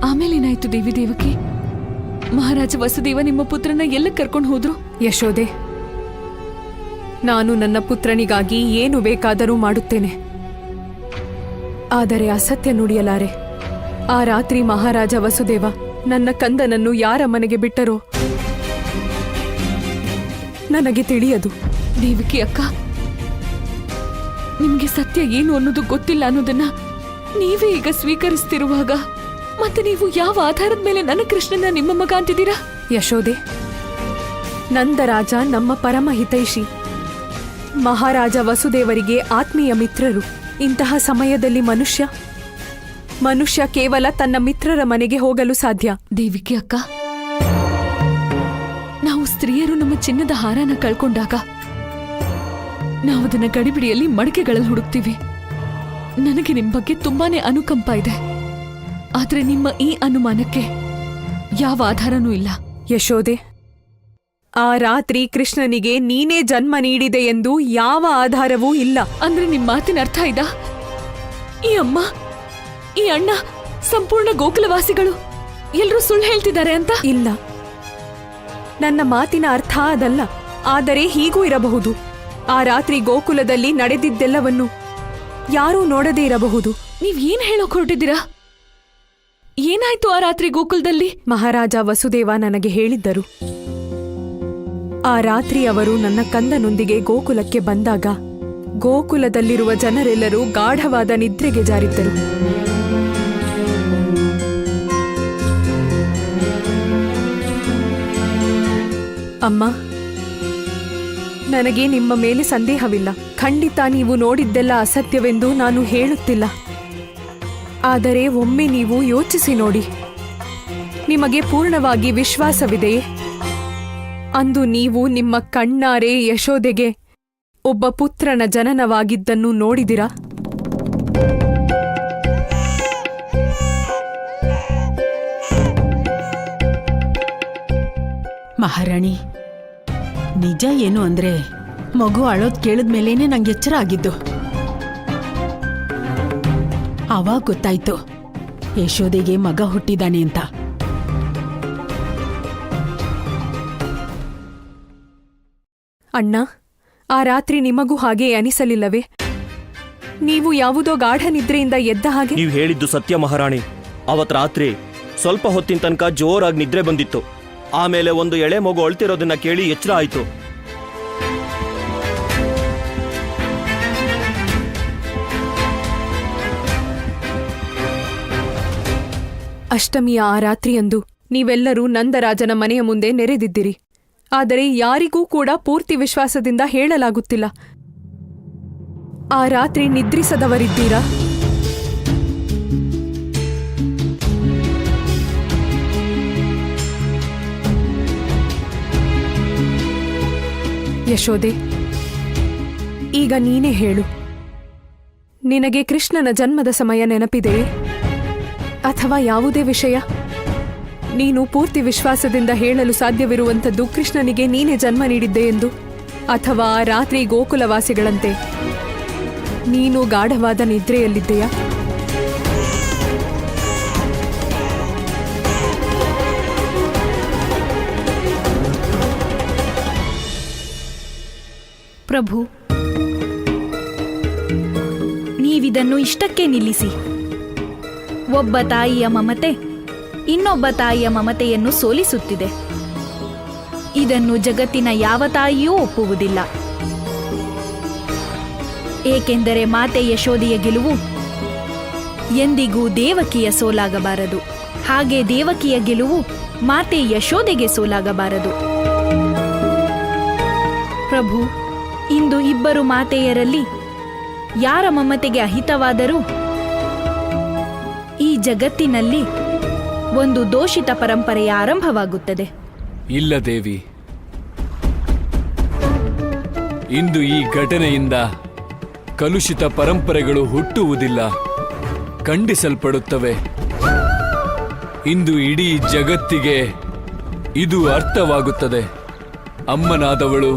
ಆಮೇಲೇನಾಯ್ತು ದೇವಿ ದೇವಕಿ? ಮಹಾರಾಜ ವಸುದೇವ ನಿಮ್ಮ ಪುತ್ರನ ಎಲ್ಲ ಕರ್ಕೊಂಡು ಹೋದ್ರು? ಯಶೋದೆ, ನಾನು ನನ್ನ ಪುತ್ರನಿಗಾಗಿ ಏನು ಬೇಕಾದರೂ ಮಾಡುತ್ತೇನೆ, ಆದರೆ ಅಸತ್ಯ ನುಡಿಯಲಾರೆ. ಆ ರಾತ್ರಿ ಮಹಾರಾಜ ವಸುದೇವ ನನ್ನ ಕಂದನನ್ನು ಯಾರ ಮನೆಗೆ ಬಿಟ್ಟರೋ ನನಗೆ ತಿಳಿಯದು. ದೇವಕಿ ಅಕ್ಕ, ನಿಮ್ಗೆ ಸತ್ಯ ಏನು ಅನ್ನೋದು ಗೊತ್ತಿಲ್ಲ ಅನ್ನೋದನ್ನ ನೀವೇ ಈಗ ಸ್ವೀಕರಿಸ್ತಿರುವಾಗ ಮತ್ತೆ ನೀವು ಯಾವ ಆಧಾರದ ಮೇಲೆ ನನ್ನ ಕೃಷ್ಣನ ನಿಮ್ಮ ಮಗ ಅಂತಿದ್ದೀರಾ? ಯಶೋದೆ, ನಂದರಾಜ ನಮ್ಮ ಪರಮ ಹಿತೈಷಿ, ಮಹಾರಾಜ ವಸುದೇವರಿಗೆ ಆತ್ಮೀಯ ಮಿತ್ರರು. ಇಂತಹ ಸಮಯದಲ್ಲಿ ಮನುಷ್ಯ ಕೇವಲ ತನ್ನ ಮಿತ್ರರ ಮನೆಗೆ ಹೋಗಲು ಸಾಧ್ಯ. ದೇವಿಕೆ ಅಕ್ಕ, ನಾವು ಸ್ತ್ರೀಯರು ನಮ್ಮ ಚಿನ್ನದ ಹಾರನ ಕಳ್ಕೊಂಡಾಗ ನಾವದನ್ನ ಗಡಿಬಿಡಿಯಲ್ಲಿ ಮಡಿಕೆಗಳಲ್ಲಿ ಹುಡುಕ್ತೀವಿ. ನನಗೆ ನಿಮ್ ಬಗ್ಗೆ ತುಂಬಾನೇ ಅನುಕಂಪ ಇದೆ, ಆದ್ರೆ ನಿಮ್ಮ ಈ ಅನುಮಾನಕ್ಕೆ ಯಾವ ಆಧಾರನೂ ಇಲ್ಲ. ಯಶೋದೆ, ಆ ರಾತ್ರಿ ಕೃಷ್ಣನಿಗೆ ನೀನೇ ಜನ್ಮ ನೀಡಿದೆ ಎಂದು ಯಾವ ಆಧಾರವೂ ಇಲ್ಲ. ಅಂದ್ರೆ ನಿಮ್ ಮಾತಿನ ಅರ್ಥ ಇದ ಈ ಅಮ್ಮ, ಈ ಅಣ್ಣ, ಸಂಪೂರ್ಣ ಗೋಕುಲವಾಸಿಗಳು ಎಲ್ರೂ ಸುಳ್ಳು ಹೇಳ್ತಿದ್ದಾರೆ ಅಂತ? ಇಲ್ಲ, ನನ್ನ ಮಾತಿನ ಅರ್ಥ ಅದಲ್ಲ. ಆದರೆ ಹೀಗೂ ಇರಬಹುದು. ಆ ರಾತ್ರಿ ಗೋಕುಲದಲ್ಲಿ ನಡೆದಿದ್ದೆಲ್ಲವನ್ನು ಯಾರೂ ನೋಡದೇ ಇರಬಹುದು. ನೀವ್ ಏನ್ ಹೇಳೋಕ್ ಹೊರಟಿದ್ದೀರಾ? ಏನಾಯ್ತು ಆ ರಾತ್ರಿ ಗೋಕುಲದಲ್ಲಿ? ಮಹಾರಾಜ ವಸುದೇವ ನನಗೆ ಹೇಳಿದ್ದರು. ಆ ರಾತ್ರಿ ಅವರು ನನ್ನ ಕಂದನೊಂದಿಗೆ ಗೋಕುಲಕ್ಕೆ ಬಂದಾಗ ಗೋಕುಲದಲ್ಲಿರುವ ಜನರೆಲ್ಲರೂ ಗಾಢವಾದ ನಿದ್ರೆಗೆ ಜಾರಿದ್ದರು. ಅಮ್ಮ, ನನಗೆ ನಿಮ್ಮ ಮೇಲೆ ಸಂದೇಹವಿಲ್ಲ. ಖಂಡಿತ ನೀವು ನೋಡಿದ್ದೆಲ್ಲ ಅಸತ್ಯವೆಂದು ನಾನು ಹೇಳುತ್ತಿಲ್ಲ. ಆದರೆ ಒಮ್ಮೆ ನೀವು ಯೋಚಿಸಿ ನೋಡಿ, ನಿಮಗೆ ಪೂರ್ಣವಾಗಿ ವಿಶ್ವಾಸವಿದೆಯೇ? ಅಂದು ನೀವು ನಿಮ್ಮ ಕಣ್ಣಾರೆ ಯಶೋದೆಗೆ ಒಬ್ಬ ಪುತ್ರನ ಜನನವಾಗಿದ್ದನ್ನು ನೋಡಿದಿರಾ? ಮಹಾರಾಣಿ, ನಿಜ ಏನು ಅಂದ್ರೆ ಮಗು ಅಳೋದ್ ಕೇಳಿದ್ಮೇಲೇನೆ ನಂಗೆ ಎಚ್ಚರ ಆಗಿದ್ದು. ಆವಾಗ ಗೊತ್ತಾಯ್ತು ಯಶೋದೆಗೆ ಮಗ ಹುಟ್ಟಿದಾನೆ ಅಂತ. ಅಣ್ಣ, ಆ ರಾತ್ರಿ ನಿಮಗೂ ಹಾಗೆ ಅನಿಸಲಿಲ್ಲವೇ? ನೀವು ಯಾವುದೋ ಗಾಢ ನಿದ್ರೆಯಿಂದ ಎದ್ದ ಹಾಗೆ. ನೀವು ಹೇಳಿದ್ದು ಸತ್ಯ ಮಹಾರಾಣಿ. ಅವತ್ ರಾತ್ರಿ ಸ್ವಲ್ಪ ಹೊತ್ತಿನ ತನಕ ಜೋರಾಗಿ ನಿದ್ರೆ ಬಂದಿತ್ತು. ಆಮೇಲೆ ಒಂದು ಎಳೆ ಮಗು ಅಳ್ತಿರೋದನ್ನ ಕೇಳಿ ಎಚ್ಚರ ಆಯ್ತು. ಅಷ್ಟಮಿಯ ಆ ರಾತ್ರಿಯಂದು ನೀವೆಲ್ಲರೂ ನಂದರಾಜನ ಮನೆಯ ಮುಂದೆ ನೆರೆದಿದ್ದಿರಿ. ಆದರೆ ಯಾರಿಗೂ ಕೂಡ ಪೂರ್ತಿ ವಿಶ್ವಾಸದಿಂದ ಹೇಳಲಾಗುತ್ತಿಲ್ಲ. ಆ ರಾತ್ರಿ ನಿದ್ರಿಸದವರಿದ್ದೀರಾ? ಯಶೋದೆ, ಈಗ ನೀನೇ ಹೇಳು. ನಿನಗೆ ಕೃಷ್ಣನ ಜನ್ಮದ ಸಮಯ ನೆನಪಿದೆಯೇ? ಅಥವಾ ಯಾವುದೇ ವಿಷಯ ನೀನು ಪೂರ್ತಿ ವಿಶ್ವಾಸದಿಂದ ಹೇಳಲು ಸಾಧ್ಯವಿರುವಂಥದ್ದು ಕೃಷ್ಣನಿಗೆ ನೀನೇ ಜನ್ಮ ನೀಡಿದ್ದೆ ಎಂದು? ಅಥವಾ ರಾತ್ರಿ ಗೋಕುಲವಾಸಿಗಳಂತೆ ನೀನು ಗಾಢವಾದ ನಿದ್ರೆಯಲ್ಲಿದ್ದೆಯಾ? ಪ್ರಭು, ನೀವಿದನ್ನು ಇಷ್ಟಕ್ಕೆ ನಿಲ್ಲಿಸಿ. ಒಬ್ಬ ತಾಯಿಯ ಮಮತೆ ಇನ್ನೊಬ್ಬ ತಾಯಿಯ ಮಮತೆಯನ್ನು ಸೋಲಿಸುತ್ತಿದೆ. ಇದನ್ನು ಜಗತ್ತಿನ ಯಾವ ತಾಯಿಯೂ ಒಪ್ಪುವುದಿಲ್ಲ. ಏಕೆಂದರೆ ಮಾತೆ ಯಶೋದೆಯ ಗೆಲುವು ಎಂದಿಗೂ ದೇವಕಿಯ ಸೋಲಾಗಬಾರದು. ಹಾಗೆ ದೇವಕಿಯ ಗೆಲುವು ಮಾತೆ ಯಶೋದೆಗೆ ಸೋಲಾಗಬಾರದು. ಪ್ರಭು, ಇಂದು ಇಬ್ಬರು ಮಾತೆಯರಲ್ಲಿ ಯಾರ ಮಮತೆಗೆ ಅಹಿತವಾದರೂ ಈ ಜಗತ್ತಿನಲ್ಲಿ ಒಂದು ದೋಷಿತ ಪರಂಪರೆಯ ಆರಂಭವಾಗುತ್ತದೆ. ಇಲ್ಲ ದೇವಿ, ಇಂದು ಈ ಘಟನೆಯಿಂದ ಕಲುಷಿತ ಪರಂಪರೆಗಳು ಹುಟ್ಟುವುದಿಲ್ಲ, ಖಂಡಿಸಲ್ಪಡುತ್ತವೆ. ಇಂದು ಇಡೀ ಜಗತ್ತಿಗೆ ಇದು ಅರ್ಥವಾಗುತ್ತದೆ. ಅಮ್ಮನಾದವಳು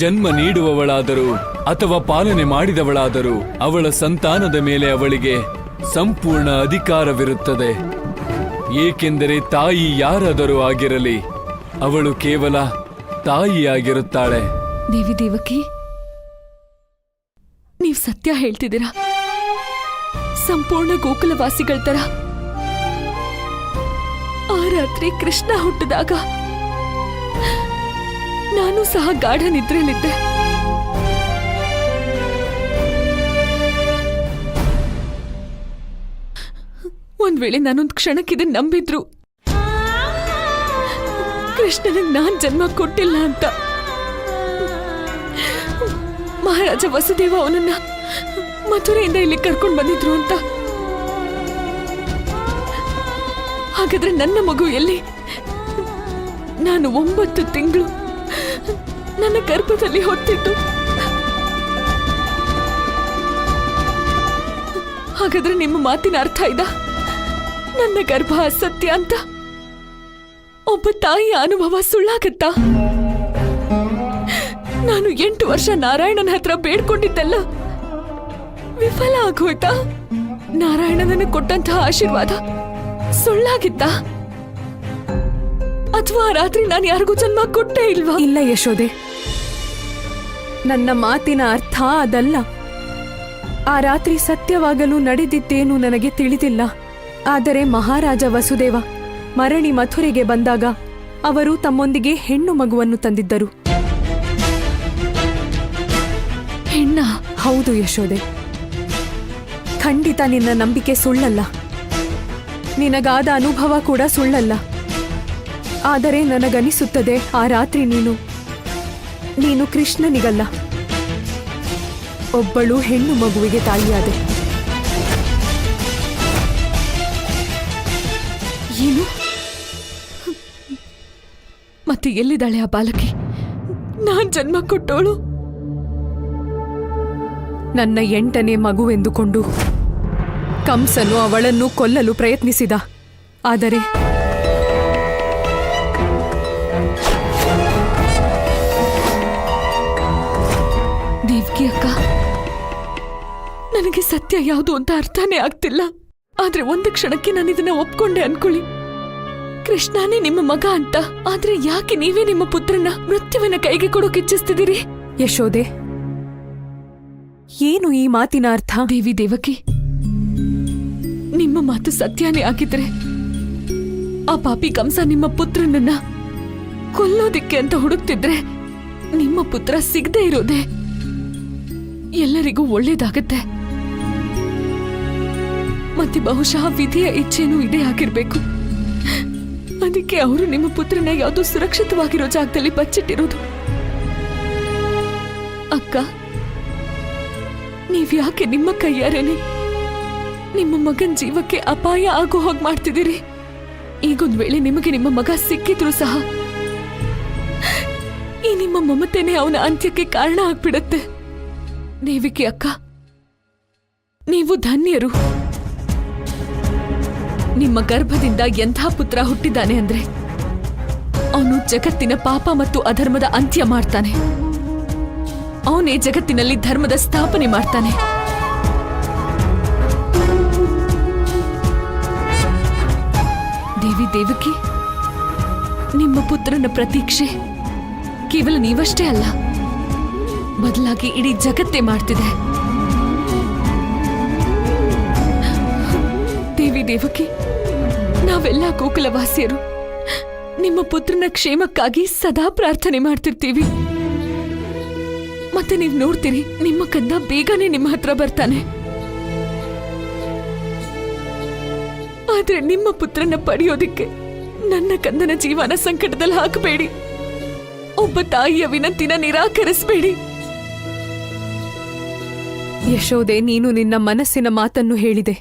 ಜನ್ಮ ನೀಡುವವಳಾದರೂ ಅಥವಾ ಪಾಲನೆ ಮಾಡಿದವಳಾದರೂ ಅವಳ ಸಂತಾನದ ಮೇಲೆ ಅವಳಿಗೆ ಸಂಪೂರ್ಣ ಅಧಿಕಾರವಿರುತ್ತದೆ. ಏಕೆಂದರೆ ತಾಯಿ ಯಾರಾದರೂ ಆಗಿರಲಿ, ಅವಳು ಕೇವಲ ತಾಯಿಯಾಗಿರುತ್ತಾಳೆ. ದೇವಿ ದೇವಕಿ, ನೀವ್ ಸತ್ಯ ಹೇಳ್ತಿದ್ದೀರಾ. ಸಂಪೂರ್ಣ ಗೋಕುಲವಾಸಿಗಳ ತರ ಆ ರಾತ್ರಿ ಕೃಷ್ಣ ಹುಟ್ಟಿದಾಗ ನಾನು ಸಹ ಗಾಢ ನಿದ್ರೆಯಲ್ಲಿದ್ದೆ. ಒಂದ್ ವೇಳೆ ನಾನೊಂದ್ ಕ್ಷಣಕ್ಕಿದೆ ನಂಬಿದ್ರು ಕೃಷ್ಣನಿಗೆ ನಾನ್ ಜನ್ಮ ಕೊಟ್ಟಿಲ್ಲ ಅಂತ, ಮಹಾರಾಜ ವಸುದೇವ ಅವನನ್ನ ಮಥುರೆಯಿಂದ ಇಲ್ಲಿ ಕರ್ಕೊಂಡು ಬಂದಿದ್ರು ಅಂತ, ಹಾಗಾದ್ರೆ ನನ್ನ ಮಗು ಎಲ್ಲಿ? ನಾನು 9 ತಿಂಗಳು ನನ್ನ ಗರ್ಭದಲ್ಲಿ ಹೊತ್ತಿದ್ದು. ಹಾಗಾದ್ರೆ ನಿಮ್ಮ ಮಾತಿನ ಅರ್ಥ ಇದ ನನ್ನ ಗರ್ಭ ಅಸತ್ಯ ಅಂತ? ಒಬ್ಬ ತಾಯಿಯ ಅನುಭವ ಸುಳ್ಳಾಗತ್ತಾ? ನಾನು 8 ವರ್ಷ ನಾರಾಯಣನ ಹತ್ರ ಬೇಡ್ಕೊಂಡಿದ್ದೆಲ್ಲ ವಿಫಲ ಆಗೋಯ್ತಾ? ನಾರಾಯಣನನ್ನು ಕೊಟ್ಟಂತಹ ಆಶೀರ್ವಾದ ಸುಳ್ಳಾಗಿತ್ತ? ಅಥವಾ ರಾತ್ರಿ ನಾನು ಯಾರಿಗೂ ಜನ್ಮ ಕೊಟ್ಟೇ ಇಲ್ವಾ? ಇಲ್ಲ ಯಶೋದೆ, ನನ್ನ ಮಾತಿನ ಅರ್ಥ ಅದಲ್ಲ. ಆ ರಾತ್ರಿ ಸತ್ಯವಾಗಲು ನಡೆದಿದ್ದೇನು ನನಗೆ ತಿಳಿದಿಲ್ಲ. ಆದರೆ ಮಹಾರಾಜ ವಸುದೇವ ಮರಳಿ ಮಥುರೆಗೆ ಬಂದಾಗ ಅವರು ತಮ್ಮೊಂದಿಗೆ ಹೆಣ್ಣು ಮಗುವನ್ನು ತಂದಿದ್ದರು. ಹೆಣ್ಣ? ಹೌದು ಯಶೋದೆ, ಖಂಡಿತ ನಿನ್ನ ನಂಬಿಕೆ ಸುಳ್ಳಲ್ಲ, ನಿನಗಾದ ಅನುಭವ ಕೂಡ ಸುಳ್ಳಲ್ಲ. ಆದರೆ ನನಗನಿಸುತ್ತದೆ ಆ ರಾತ್ರಿ ನೀನು ಕೃಷ್ಣನಿಗಲ್ಲ, ಒಬ್ಬಳು ಹೆಣ್ಣು ಮಗುವಿಗೆ ತಾಯಿಯಾದೆ. ಏನು? ಮತ್ತೆ ಎಲ್ಲಿದ್ದಾಳೆ ಆ ಬಾಲಕಿ? ನಾನ್ ಜನ್ಮ ಕೊಟ್ಟೋಳು? ನನ್ನ 8ನೇ ಮಗುವೆಂದುಕೊಂಡು ಕಂಸನು ಅವಳನ್ನು ಕೊಲ್ಲಲು ಪ್ರಯತ್ನಿಸಿದ. ಆದರೆ ದೇವ್ಕಿ ಅಕ್ಕ, ನನಗೆ ಸತ್ಯ ಯಾವುದು ಅಂತ ಅರ್ಥನೇ ಆಗ್ತಿಲ್ಲ. ಆದ್ರೆ ಒಂದು ಕ್ಷಣಕ್ಕೆ ನಾನು ಇದನ್ನ ಒಪ್ಕೊಂಡೆ ಅನ್ಕೊಳ್ಳಿ, ಕೃಷ್ಣನೇ ನಿಮ್ಮ ಮಗ ಅಂತ. ಆದ್ರೆ ಯಾಕೆ ನೀವೇ ನಿಮ್ಮ ಪುತ್ರನ ಮೃತ್ಯುವಿನ ಕೈಗೆ ಕೊಡೋಕೆ ಇಚ್ಛಿಸ್ತಿದ್ದೀರಿ? ಯಶೋದೆ, ಏನು ಈ ಮಾತಿನ ಅರ್ಥ? ದೇವಿ ದೇವಕಿ, ನಿಮ್ಮ ಮಾತು ಸತ್ಯನೇ ಆಗಿದ್ರೆ ಆ ಪಾಪಿ ಕಂಸ ನಿಮ್ಮ ಪುತ್ರನನ್ನ ಕೊಲ್ಲೋದಿಕ್ಕೆ ಅಂತ ಹುಡುಕ್ತಿದ್ರೆ ನಿಮ್ಮ ಪುತ್ರ ಸಿಗದೆ ಇರೋದೆ ಎಲ್ಲರಿಗೂ ಒಳ್ಳೇದಾಗತ್ತೆ. ಮತ್ತೆ ಬಹುಶಃ ವಿಧಿಯ ಇಚ್ಛೆನೂ ಇದೇ ಆಗಿರ್ಬೇಕು. ಅದಕ್ಕೆ ಅವರು ನಿಮ್ಮ ಪುತ್ರನ ಯಾವುದೋ ಸುರಕ್ಷಿತವಾಗಿರೋ ಜಾಗದಲ್ಲಿ ಬಚ್ಚಿಟ್ಟಿರೋದು. ಅಕ್ಕ, ನೀವ್ಯಾಕೆ ನಿಮ್ಮ ಕೈಯಾರೇನೆ ನಿಮ್ಮ ಮಗನ್ ಜೀವಕ್ಕೆ ಅಪಾಯ ಆಗೋ ಹಾಗೆ ಮಾಡ್ತಿದ್ದೀರಿ? ಈಗೊಂದ್ ವೇಳೆ ನಿಮಗೆ ನಿಮ್ಮ ಮಗ ಸಿಕ್ಕಿದ್ರು ಸಹ ಈ ನಿಮ್ಮ ಮಮತೆನೇ ಅವನ ಅಂತ್ಯಕ್ಕೆ ಕಾರಣ ಆಗ್ಬಿಡತ್ತೆ. ದೇವಿಕಿ ಅಕ್ಕ, ನೀವು ಧನ್ಯರು. ನಿಮ್ಮ ಗರ್ಭದಿಂದ ಎಂಥ ಪುತ್ರ ಹುಟ್ಟಿದ್ದಾನೆ ಅಂದ್ರೆ ಅವನು ಜಗತ್ತಿನ ಪಾಪ ಮತ್ತು ಅಧರ್ಮದ ಅಂತ್ಯ ಮಾಡ್ತಾನೆ. ಅವನೇ ಜಗತ್ತಿನಲ್ಲಿ ಧರ್ಮದ ಸ್ಥಾಪನೆ ಮಾಡ್ತಾನೆ. ದೇವಿ ದೇವಕಿ, ನಿಮ್ಮ ಪುತ್ರನ ಪ್ರತೀಕ್ಷೆ ಕೇವಲ ನೀವಷ್ಟೇ ಅಲ್ಲ, ಬದಲಾಗಿ ಇಡೀ ಜಗತ್ತೇ ಮಾಡ್ತಿದೆ. ದೇವಿ ದೇವಕಿ, ನಾವೆಲ್ಲ ಗೋಕುಲವಾಸಿಯರು ನಿಮ್ಮ ಪುತ್ರನ ಕ್ಷೇಮಕ್ಕಾಗಿ ಸದಾ ಪ್ರಾರ್ಥನೆ ಮಾಡ್ತಿರ್ತೀವಿ. ಮತ್ತೆ ನೀವು ನೋಡ್ತೀರಿ, ನಿಮ್ಮ ಕಂದ ಬೇಗನೆ ನಿಮ್ಮ ಹತ್ರ ಬರ್ತಾನೆ. ಆದ್ರೆ ನಿಮ್ಮ ಪುತ್ರನ ಪಡೆಯೋದಿಕ್ಕೆ ನನ್ನ ಕಂದನ ಜೀವನ ಸಂಕಟದಲ್ಲಿ ಹಾಕಬೇಡಿ. ಒಬ್ಬ ತಾಯಿಯ ವಿನಂತಿನ ನಿರಾಕರಿಸಬೇಡಿ. ಯಶೋದೆ, ನೀನು ನಿನ್ನ ಮನಸ್ಸಿನ ಮಾತನ್ನು ಹೇಳಿದೆ.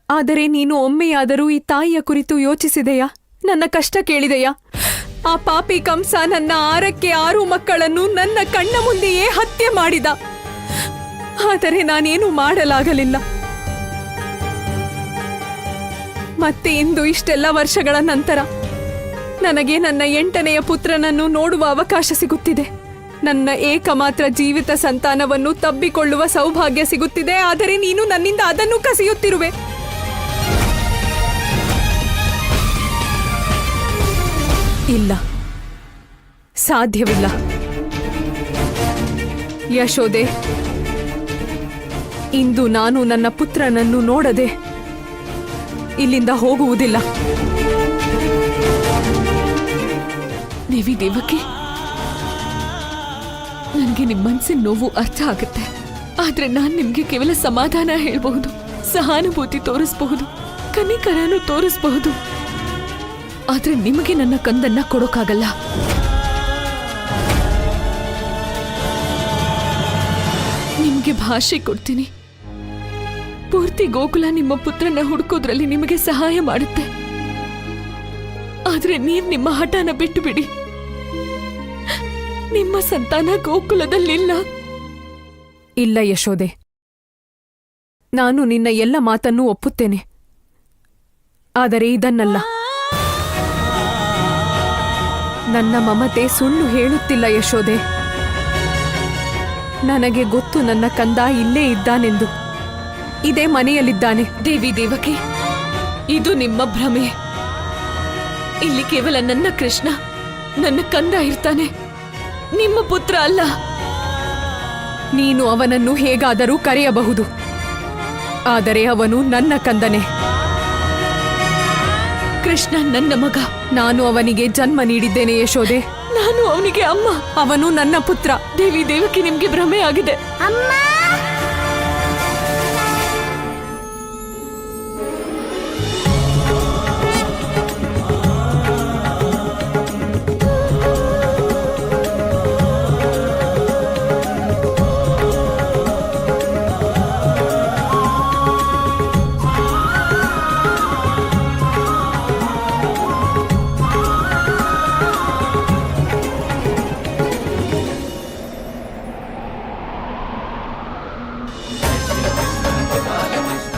ಆದರೆ ನೀನು ಒಮ್ಮೆಯಾದರೂ ಈ ತಾಯಿಯ ಕುರಿತು ಯೋಚಿಸಿದೆಯಾ? ನನ್ನ ಕಷ್ಟ ಕೇಳಿದೆಯಾ? ಆ ಪಾಪಿ ಕಂಸ ನನ್ನ 6ಕ್ಕೆ 6 ಮಕ್ಕಳನ್ನು ನನ್ನ ಕಣ್ಣ ಮುಂದೆಯೇ ಹತ್ಯೆ ಮಾಡಿದ. ಆದರೆ ನಾನೇನು ಮಾಡಲಾಗಲಿಲ್ಲ. ಮತ್ತೆ ಇಂದು ಇಷ್ಟೆಲ್ಲ ವರ್ಷಗಳ ನಂತರ ನನಗೆ ನನ್ನ 8ನೆಯ ಪುತ್ರನನ್ನು ನೋಡುವ ಅವಕಾಶ ಸಿಗುತ್ತಿದೆ. ನನ್ನ ಏಕಮಾತ್ರ ಜೀವಿತ ಸಂತಾನವನ್ನು ತಬ್ಬಿಕೊಳ್ಳುವ ಸೌಭಾಗ್ಯ ಸಿಗುತ್ತಿದೆ, ಆದರೆ ನೀನು ನನ್ನಿಂದ ಅದನ್ನು ಕಸಿಯುತ್ತಿರುವೆ. ಇಲ್ಲ, ಸಾಧ್ಯವಿಲ್ಲ. ಯಶೋದೆ, ಇಂದು ನಾನು ನನ್ನ ಪುತ್ರನನ್ನು ನೋಡದೆ ಇಲ್ಲಿಂದ ಹೋಗುವುದಿಲ್ಲ. ದೇವಿ ದೇವಕಿ, ನನಗೆ ನಿಮ್ಮ ಮನಸ್ಸಿನ ನೋವು ಅರ್ಥ ಆಗುತ್ತೆ. ಆದ್ರೆ ನಾನ್ ನಿಮ್ಗೆ ಕೇವಲ ಸಮಾಧಾನ ಹೇಳ್ಬಹುದು, ಸಹಾನುಭೂತಿ ತೋರಿಸಬಹುದು, ಕನಿಕರನು ತೋರಿಸಬಹುದು. ಆದ್ರೆ ನಿಮಗೆ ನನ್ನ ಕಂದನ್ನ ಕೊಡೋಕ್ಕಾಗಲ್ಲ. ನಿಮ್ಗೆ ಭಾಷೆ ಕೊಡ್ತೀನಿ. ಪೂರ್ತಿ ಗೋಕುಲ ನಿಮ್ಮ ಪುತ್ರನ ಹುಡುಕೋದ್ರಲ್ಲಿ ನಿಮಗೆ ಸಹಾಯ ಮಾಡುತ್ತೆ. ಆದ್ರೆ ನೀವ್ ನಿಮ್ಮ ಹಠನ ಬಿಟ್ಟು ಬಿಡಿ. ನಿಮ್ಮ ಸಂತಾನ ಗೋಕುಲದಲ್ಲಿಲ್ಲ. ಇಲ್ಲ ಯಶೋದೆ, ನಾನು ನಿನ್ನ ಎಲ್ಲ ಮಾತನ್ನೂ ಒಪ್ಪುತ್ತೇನೆ. ಆದರೆ ಇದನ್ನಲ್ಲ. ನನ್ನ ಮಮತೆ ಸುಳ್ಳು ಹೇಳುತ್ತಿಲ್ಲ ಯಶೋದೆ. ನನಗೆ ಗೊತ್ತು ನನ್ನ ಕಂದ ಇಲ್ಲೇ ಇದ್ದಾನೆಂದು. ಇದೇ ಮನೆಯಲ್ಲಿದ್ದಾನೆ. ದೇವಿ ದೇವಕಿ, ಇದು ನಿಮ್ಮ ಭ್ರಮೆ. ಇಲ್ಲಿ ಕೇವಲ ನನ್ನ ಕೃಷ್ಣ, ನನ್ನ ಕಂದ ಇರ್ತಾನೆ, ನಿಮ್ಮ ಪುತ್ರ ಅಲ್ಲ. ನೀನು ಅವನನ್ನು ಹೇಗಾದರೂ ಕರೆಯಬಹುದು, ಆದರೆ ಅವನು ನನ್ನ ಕಂದನೆ. ಕೃಷ್ಣ ನನ್ನ ಮಗ. ನಾನು ಅವನಿಗೆ ಜನ್ಮ ನೀಡಿದ್ದೇನೆ ಯಶೋದೆ. ನಾನು ಅವನಿಗೆ ಅಮ್ಮ. ಅವನು ನನ್ನ ಪುತ್ರ. ದೇವಿ ದೇವಕಿ, ನಿಮ್ಗೆ ಭ್ರಮೆ ಆಗಿದೆ.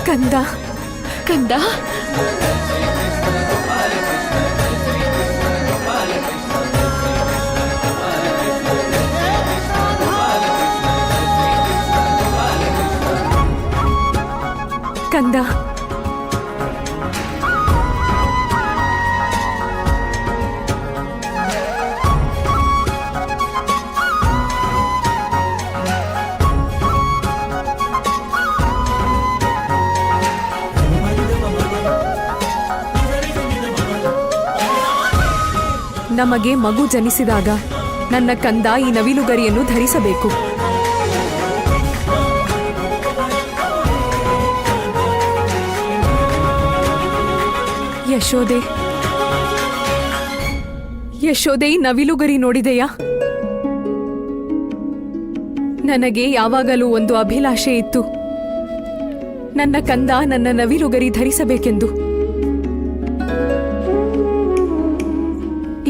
ಕಂದ, ಕಂದ, ಕಂದ, ನಮಗೆ ಮಗು ಜನಿಸಿದಾಗ ನನ್ನ ಕಂದ ಈ ನವಿಲುಗರಿಯನ್ನು ಧರಿಸಬೇಕು. ಯಶೋದೆ, ಯಶೋದೆ, ಈ ನವಿಲುಗರಿ ನೋಡಿದೆಯಾ? ನನಗೆ ಯಾವಾಗಲೂ ಒಂದು ಅಭಿಲಾಷೆ ಇತ್ತು, ನನ್ನ ಕಂದ ನನ್ನ ನವಿಲುಗರಿ ಧರಿಸಬೇಕೆಂದು.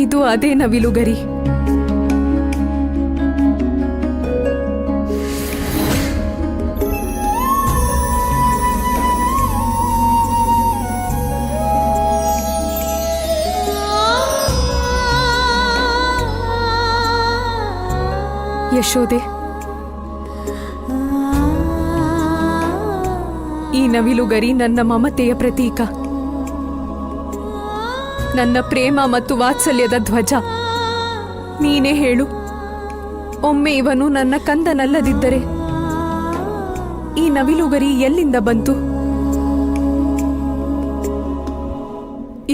ಇದು ಅದೇ ನವಿಲುಗರಿ. ಯಶೋದೆ, ಈ ನವಿಲುಗರಿ ನನ್ನ ಮಮತೆಯ ಪ್ರತೀಕ, ನನ್ನ ಪ್ರೇಮ ಮತ್ತು ವಾತ್ಸಲ್ಯದ ಧ್ವಜ. ನೀನೇ ಹೇಳು, ಒಮ್ಮೆ ಇವನು ನನ್ನ ಕಂದನಲ್ಲದಿದ್ದರೆ ಈ ನವಿಲುಗರಿ ಎಲ್ಲಿಂದ ಬಂತು?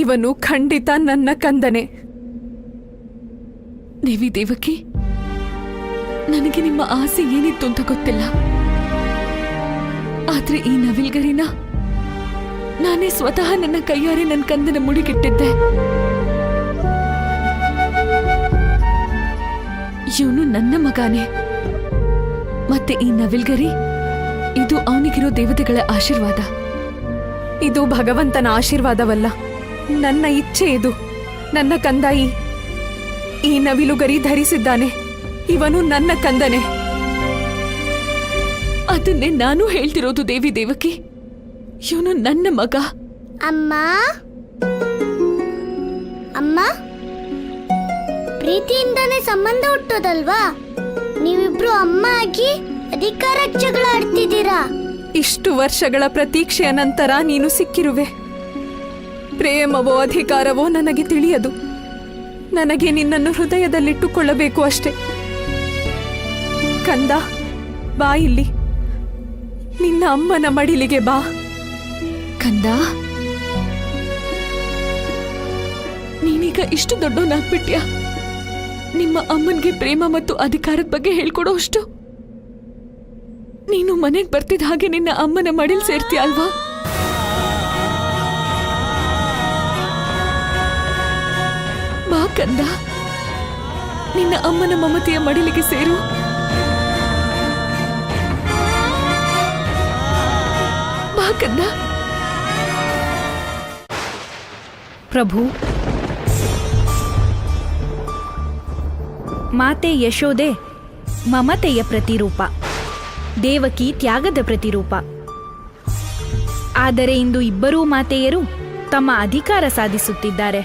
ಇವನು ಖಂಡಿತ ನನ್ನ ಕಂದನೆ. ದೇವಿ ದೇವಕಿ, ನನಗೆ ನಿಮ್ಮ ಆಸೆ ಏನಿತ್ತು ಅಂತ ಗೊತ್ತಿಲ್ಲ. ಆದ್ರೆ ಈ ನವಿಲ್ಗರಿನ ನಾನೇ ಸ್ವತಃ ನನ್ನ ಕೈಯಾರೆ ನನ್ನ ಕಂದನ ಮುಡಿಗಿಟ್ಟಿದ್ದೆ. ಇವನು ನನ್ನ ಮಗಾನೆ. ಮತ್ತೆ ಈ ನವಿಲ್ಗರಿ, ಇದು ಅವನಿಗಿರೋ ದೇವತೆಗಳ ಆಶೀರ್ವಾದ. ಇದು ಭಗವಂತನ ಆಶೀರ್ವಾದವಲ್ಲ, ನನ್ನ ಇಚ್ಛೆ ಇದು. ನನ್ನ ಕಂದ ಈ ನವಿಲುಗರಿ ಧರಿಸಿದ್ದಾನೆ. ಇವನು ನನ್ನ ಕಂದನೆ. ಅದನ್ನೇ ನಾನು ಹೇಳ್ತಿರೋದು ದೇವಿ ದೇವಕಿ. ಇವನು ನನ್ನ ಮಗ. ಅಮ್ಮ, ಅಮ್ಮ, ಪ್ರೀತಿಯಿಂದಾನೇ ಸಂಬಂಧ ಹುಟ್ಟೋದಲ್ವಾ? ನೀವಿಬ್ರು ಅಮ್ಮ ಆಗಿ ಅಧಿಕಾರಕ್ಕೆ ಜಗಳ ಆಡ್ತಿದ್ದೀರಾ. ಇಷ್ಟು ವರ್ಷಗಳ ಪ್ರತೀಕ್ಷೆಯ ನಂತರ ನೀನು ಸಿಕ್ಕಿರುವೆ. ಪ್ರೇಮವೋ ಅಧಿಕಾರವೋ ನನಗೆ ತಿಳಿಯದು. ನನಗೆ ನಿನ್ನನ್ನು ಹೃದಯದಲ್ಲಿಟ್ಟುಕೊಳ್ಳಬೇಕು ಅಷ್ಟೇ. ಕಂದ, ಬಾ ಇಲ್ಲಿ. ನಿನ್ನ ಅಮ್ಮನ ಮಡಿಲಿಗೆ ಬಾ. ಕಂದ, ನೀನೀಗ ಇಷ್ಟು ದೊಡ್ಡವನಾಗ್ಬಿಟ್ಯಾ? ನಿಮ್ಮ ಅಮ್ಮನ್ಗೆ ಪ್ರೇಮ ಮತ್ತು ಅಧಿಕಾರದ ಬಗ್ಗೆ ಹೇಳ್ಕೊಡೋ ಅಷ್ಟು ನೀನು ಮನೆಗೆ ಬರ್ತಿದ್ದ ಹಾಗೆ ನಿನ್ನ ಅಮ್ಮನ ಮಡಿಲ್ ಸೇರ್ತೀಯ ಅಲ್ವಾ? ಬಾ ಕಂದ, ನಿನ್ನ ಅಮ್ಮನ ಮಮತೆಯ ಮಡಿಲಿಗೆ ಸೇರು. ಬಾ ಕಂದ. ಪ್ರಭು, ಮಾತೆ ಯಶೋದೆ ಮಮತೆಯ ಪ್ರತಿರೂಪ, ದೇವಕಿ ತ್ಯಾಗದ ಪ್ರತಿರೂಪ. ಆದರೆ ಇಂದು ಇಬ್ಬರೂ ಮಾತೆಯರು ತಮ್ಮ ಅಧಿಕಾರ ಸಾಧಿಸುತ್ತಿದ್ದಾರೆ.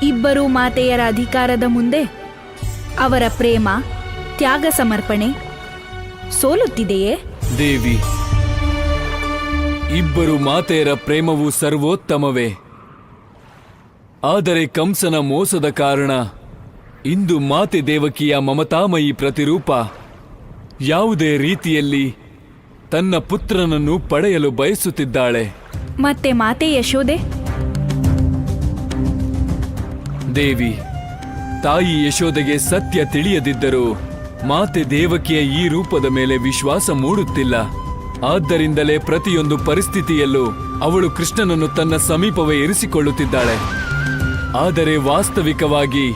ಇಬ್ಬರೂ ಮಾತೆಯರ ಅಧಿಕಾರದ ಮುಂದೆ ಅವರ ಪ್ರೇಮ, ತ್ಯಾಗ, ಸಮರ್ಪಣೆ ಸೋಲುತ್ತಿದೆಯೇ? ದೇವಿ, ಇಬ್ಬರು ಮಾತೆಯರ ಪ್ರೇಮವು ಸರ್ವೋತ್ತಮವೇ. ಆದರೆ ಕಂಸನ ಮೋಸದ ಕಾರಣ ಇಂದು ಮಾತೆ ದೇವಕಿಯ ಮಮತಾಮಯಿ ಪ್ರತಿರೂಪ ಯಾವುದೇ ರೀತಿಯಲ್ಲಿ ತನ್ನ ಪುತ್ರನನ್ನು ಪಡೆಯಲು ಬಯಸುತ್ತಿದ್ದಾಳೆ. ಮತ್ತೆ ಮಾತೆ ಯಶೋದೆ? ದೇವಿ, ತಾಯಿ ಯಶೋದೆಗೆ ಸತ್ಯ ತಿಳಿಯದಿದ್ದರೂ ಮಾತೆ ದೇವಕಿಯ ಈ ರೂಪದ ಮೇಲೆ ವಿಶ್ವಾಸ ಮೂಡುತ್ತಿಲ್ಲ. ಆದ್ದರಿಂದಲೇ ಪ್ರತಿಯೊಂದು ಪರಿಸ್ಥಿತಿಯಲ್ಲೂ ಅವಳು ಕೃಷ್ಣನನ್ನು ತನ್ನ ಸಮೀಪವೇ ಇರಿಸಿಕೊಳ್ಳುತ್ತಿದ್ದಾಳೆ. ಆದರೆ ವಾಸ್ತವಿಕವಾಗಿ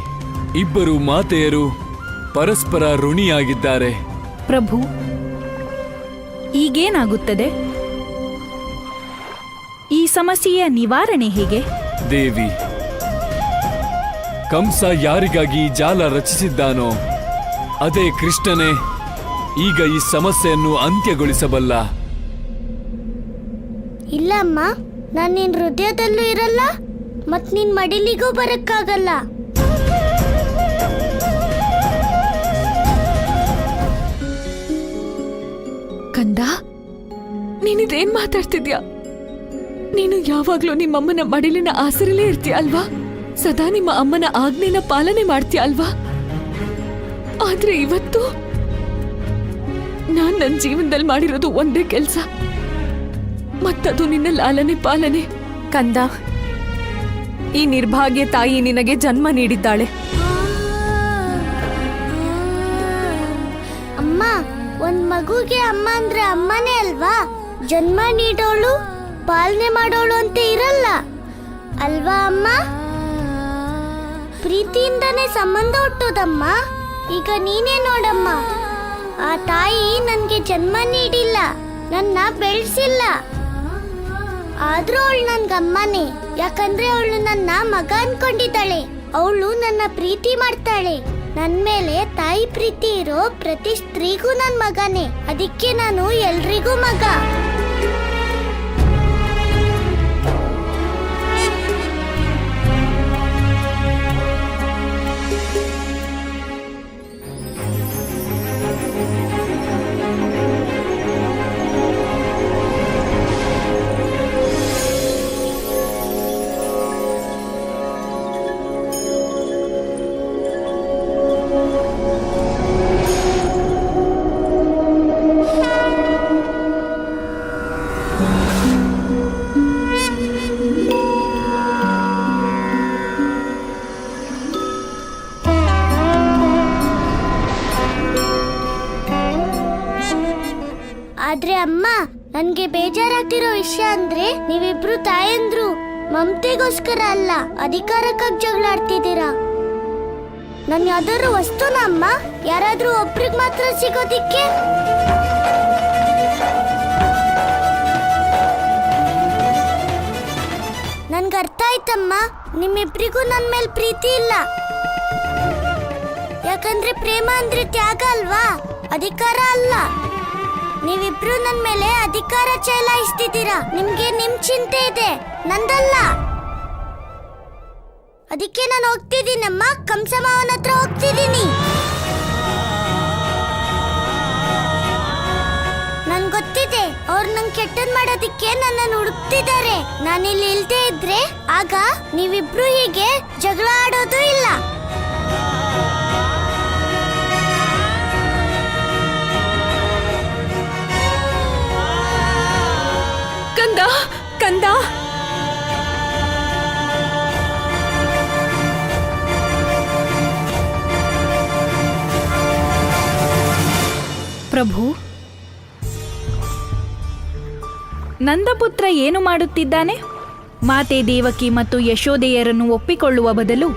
ಇಬ್ಬರು ಮಾತೆಯರು ಪರಸ್ಪರ ಋಣಿಯಾಗಿದ್ದಾರೆ. ಪ್ರಭು, ಈಗೇನಾಗುತ್ತದೆ? ಈ ಸಮಸ್ಯೆಯ ನಿವಾರಣೆ ಹೇಗೆ? ದೇವಿ, ಕಂಸ ಯಾರಿಗಾಗಿ ಈ ಜಾಲ ರಚಿಸಿದ್ದಾನೋ ಅದೇ ಕೃಷ್ಣನೇ ಈಗ ಈ ಸಮಸ್ಯೆಯನ್ನು ಅಂತ್ಯಗೊಳಿಸಬಲ್ಲ. ಇಲ್ಲಮ್ಮ, ನಾನು ನಿನ್ ಹೃದಯದಲ್ಲೂ ಇರಲ್ಲ, ಮತ್ ನಿನ್ ಮಡಿಲಿಗೂ ಬರಕ್ಕಾಗಲ್ಲ. ಕಂದ, ನೀನಿದೇನ್ ಮಾತಾಡ್ತಿದ್ಯಾ? ನೀನು ಯಾವಾಗ್ಲೂ ನಿಮ್ಮಮ್ಮನ ಮಡಿಲಿನ ಆಸರಲ್ಲೇ ಇರ್ತೀಯ ಅಲ್ವಾ? ಸದಾ ನಿಮ್ಮ ಅಮ್ಮನ ಆಜ್ಞೆನ ಪಾಲನೆ ಮಾಡ್ತೀಯ ಅಲ್ವಾ? ಆದ್ರೆ ಇವತ್ತು ನಾನ್ ನನ್ನ ಜೀವನದಲ್ಲಿ ಮಾಡಿರೋದು ಒಂದೇ ಕೆಲ್ಸ, ಮತ್ತದು ನಿನ್ನ ಲಾಲನೆ ಪಾಲನೆ. ಕಂದ, ಈ ನಿರ್ಭಾಗ್ಯ ತಾಯಿ ನಿನಗೆ ಜನ್ಮ ನೀಡಿದ್ದಾಳೆ. ಅಮ್ಮ, ಒಂದ್ ಮಗುಗೆ ಅಮ್ಮ ಅಂದ್ರೆ ಅಮ್ಮನೇ ಅಲ್ವಾ? ಜನ್ಮ ನೀಡೋಳು, ಪಾಲನೆ ಮಾಡೋಳು ಅಂತ ಇರಲ್ಲ ಅಲ್ವಾ ಅಮ್ಮ? ಪ್ರೀತಿಯಿಂದನೇ ಸಂಬಂಧ ಹುಟ್ಟೋದಮ್ಮ. ಈಗ ನೀನೇ ನೋಡಮ್ಮ, ಆ ತಾಯಿ ನನ್ಗೆ ಜನ್ಮ ನೀಡಿಲ್ಲ, ನನ್ನ ಬೆಳೆಸಿಲ್ಲ. ಆದ್ರೂ ಅವಳು ನನ್ಗಮ್ಮನೇ, ಯಾಕಂದ್ರೆ ಅವಳು ನನ್ನ ಮಗ ಅನ್ಕೊಂಡಿದ್ದಾಳೆ. ಅವಳು ನನ್ನ ಪ್ರೀತಿ ಮಾಡ್ತಾಳೆ. ನನ್ ಮೇಲೆ ತಾಯಿ ಪ್ರೀತಿ ಇರೋ ಪ್ರತಿ ಸ್ತ್ರೀಗೂ ನನ್ ಮಗನೇ. ಅದಕ್ಕೆ ನಾನು ಎಲ್ರಿಗೂ ಮಗ. ಆದ್ರೆ ಅಮ್ಮ, ನನ್ಗೆ ಬೇಜಾರಾಗ್ತಿರೋ ವಿಷಯ ಅಂದ್ರೆ ನೀವಿಬ್ರು ತಾಯಂದ್ರು ಮಮತೆಗೋಸ್ಕರ ಅಲ್ಲ, ಅಧಿಕಾರಕ್ಕಾಗಿ ಜಗಳ ಆಡ್ತಿದ್ದೀರಾ. ನನ್ ಯಾವ್ದಾದ್ರು ವಸ್ತುನ ಅಮ್ಮ? ಯಾರಾದ್ರೂ ಒಬ್ರಿಗೆ ಮಾತ್ರ ಸಿಗೋದಿಕ್ಕೆ? ನನ್ಗೆ ಅರ್ಥ ಆಯ್ತಮ್ಮ, ನಿಮ್ಮಿಬ್ರಿಗೂ ನನ್ ಮೇಲೆ ಪ್ರೀತಿ ಇಲ್ಲ. ಯಾಕಂದ್ರೆ ಪ್ರೇಮ ಅಂದ್ರೆ ತ್ಯಾಗ ಅಲ್ವಾ, ಅಧಿಕಾರ ಅಲ್ಲ. ನೀವಿಬ್ರು ನನ್ ಮೇಲೆ ಅಧಿಕಾರ ಚಲಾಯಿಸ್ತಿದ್ದೀರಾ. ನಿಮ್ಗೆ ನಿಮ್ ಚಿಂತೆ ಇದೆ, ನಂದಲ್ಲ. ಅದಕ್ಕೆ ನಾನು ಹೋಗ್ತಿದ್ದೀನಮ್ಮ, ಕಂಸ ಮಾವನ ಹತ್ರ ಹೋಗ್ತಿದ್ದೀನಿ. ನಂಗೆ ಗೊತ್ತಿದೆ ಅವ್ರು ನಂಗೆ ಕೆಟ್ಟದ್ ಮಾಡೋದಿಕ್ಕೆ ನನ್ನನ್ನು ಹುಡುಕ್ತಿದ್ದಾರೆ. ನಾನಿಲ್ಲಿ ಇಲ್ದೇ ಇದ್ರೆ ಆಗ ನೀವಿಬ್ರು ಹೀಗೆ ಜಗಳ ಆಡೋದು ಇಲ್ಲ. ಕಂದ ಕಂದ ಪ್ರಭು, ನಂದಪುತ್ರ ಏನು ಮಾಡುತ್ತಿದ್ದಾನೆ? ಮಾತೆ ದೇವಕಿ ಮತ್ತು ಯಶೋದೆಯರನ್ನು ಒಪ್ಪಿಕೊಳ್ಳುವ ಬದಲು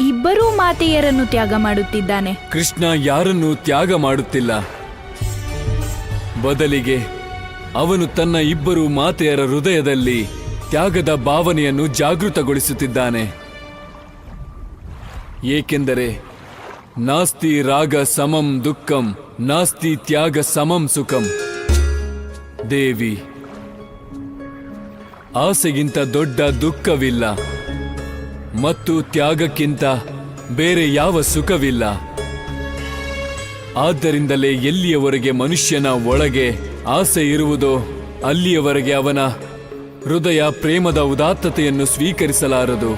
ಇಬ್ಬರೂ ಮಾತೆಯರನ್ನು ತ್ಯಾಗ ಮಾಡುತ್ತಿದ್ದಾನೆ. ಕೃಷ್ಣ ಯಾರನ್ನೂ ತ್ಯಾಗ ಮಾಡುತ್ತಿಲ್ಲ. ಬದಲಿಗೆ ಅವನು ತನ್ನ ಇಬ್ಬರು ಮಾತೆಯರ ಹೃದಯದಲ್ಲಿ ತ್ಯಾಗದ ಭಾವನೆಯನ್ನು ಜಾಗೃತಗೊಳಿಸುತ್ತಿದ್ದಾನೆ. ಏಕೆಂದರೆ ನಾಸ್ತಿ ರಾಗ ಸಮಂ ದುಃಖಂ, ನಾಸ್ತಿ ತ್ಯಾಗ ಸಮಂ ಸುಖಂ. ದೇವಿ, ಆಸೆಗಿಂತ ದೊಡ್ಡ ದುಃಖವಿಲ್ಲ ಮತ್ತು ತ್ಯಾಗಕ್ಕಿಂತ ಬೇರೆ ಯಾವ ಸುಖವಿಲ್ಲ. ಆದ್ದರಿಂದಲೇ ಎಲ್ಲಿಯವರೆಗೆ ಮನುಷ್ಯನ ಒಳಗೆ ಆಸೆ ಇರುವುದೋ ಅಲ್ಲಿಯವರೆಗೆ ಅವನ ಹೃದಯ ಪ್ರೇಮದ ಉದಾತ್ತತೆಯನ್ನು ಸ್ವೀಕರಿಸಲಾರದು.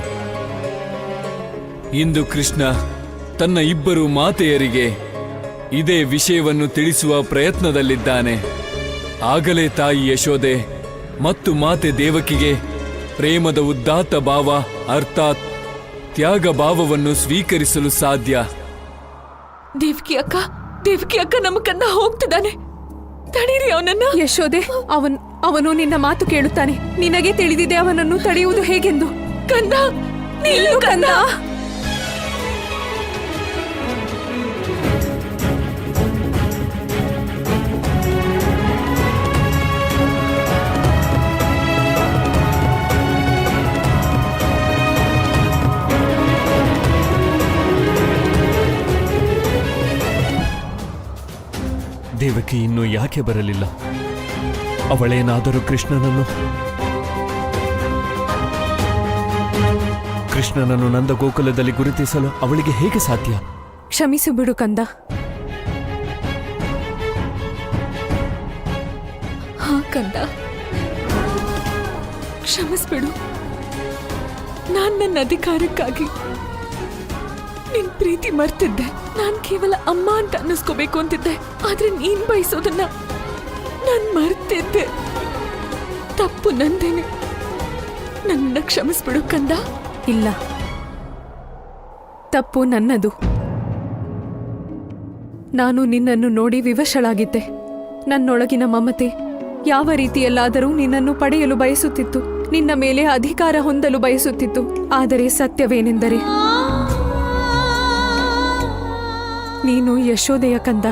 ಇಂದು ಕೃಷ್ಣ ತನ್ನ ಇಬ್ಬರು ಮಾತೆಯರಿಗೆ ಇದೇ ವಿಷಯವನ್ನು ತಿಳಿಸುವ ಪ್ರಯತ್ನದಲ್ಲಿದ್ದಾನೆ. ಆಗಲೇ ತಾಯಿ ಯಶೋದೆ ಮತ್ತು ಮಾತೆ ದೇವಕಿಗೆ ಪ್ರೇಮದ ಉದಾತ್ತ ಭಾವ ಅರ್ಥಾತ್ ತ್ಯಾಗ ಭಾವವನ್ನು ಸ್ವೀಕರಿಸಲು ಸಾಧ್ಯ. ದೇವಕಿ ಅಕ್ಕ ನಮ್ಮ ಕಂದ ಹೋಗ್ತಿದ್ದಾನೆ. ತಡೀರಿ ಅವನನ್ನ. ಯಶೋದೆ, ಅವನು ನಿನ್ನ ಮಾತು ಕೇಳುತ್ತಾನೆ. ನಿನಗೆ ತಿಳಿದಿದೆ ಅವನನ್ನು ತಡೆಯುವುದು ಹೇಗೆಂದು. ಕಂದ, ನಿಲ್ಲು ಕಂದ. ದೇವಕಿ ಇನ್ನೂ ಯಾಕೆ ಬರಲಿಲ್ಲ? ಅವಳೇನಾದರೂ ಕೃಷ್ಣನನ್ನು ನಂದ ಗೋಕುಲದಲ್ಲಿ ಗುರುತಿಸಲು ಅವಳಿಗೆ ಹೇಗೆ ಸಾಧ್ಯ? ಕ್ಷಮಿಸು ಬಿಡು ಕಂದ. ಹಾ ಕಂದ, ಕ್ಷಮಿಸ್ಬಿಡು. ನಾನ್ ನನ್ನ ಅಧಿಕಾರಕ್ಕಾಗಿ ನಿನ್ ಪ್ರೀತಿ ಮರ್ತಿದ್ದೆ. ನಾನ್ ಕೇವಲ ಅಮ್ಮ ಅಂತ ಅನ್ನಿಸ್ಕೋಬೇಕು ಅಂತಿದ್ದೆ. ಆದ್ರೆ ನೀನ್ ಬಯಸೋದನ್ನ ನಾನ್ ಮರ್ತಿದ್ದೆ. ತಪ್ಪು ನಂದೇನೆ. ನನ್ನ ಕ್ಷಮಿಸ್ಬಿಡು ಕಂದ. ಇಲ್ಲ, ತಪ್ಪು ನನ್ನದು. ನಾನು ನಿನ್ನನ್ನು ನೋಡಿ ವಿವಶಳಾಗಿದ್ದೆ. ನನ್ನೊಳಗಿನ ಮಮತೆ ಯಾವ ರೀತಿಯಲ್ಲಾದರೂ ನಿನ್ನನ್ನು ಪಡೆಯಲು ಬಯಸುತ್ತಿತ್ತು, ನಿನ್ನ ಮೇಲೆ ಅಧಿಕಾರ ಹೊಂದಲು ಬಯಸುತ್ತಿತ್ತು. ಆದರೆ ಸತ್ಯವೇನೆಂದರೆ ನೀನು ಯಶೋದೆಯ ಕಂದ,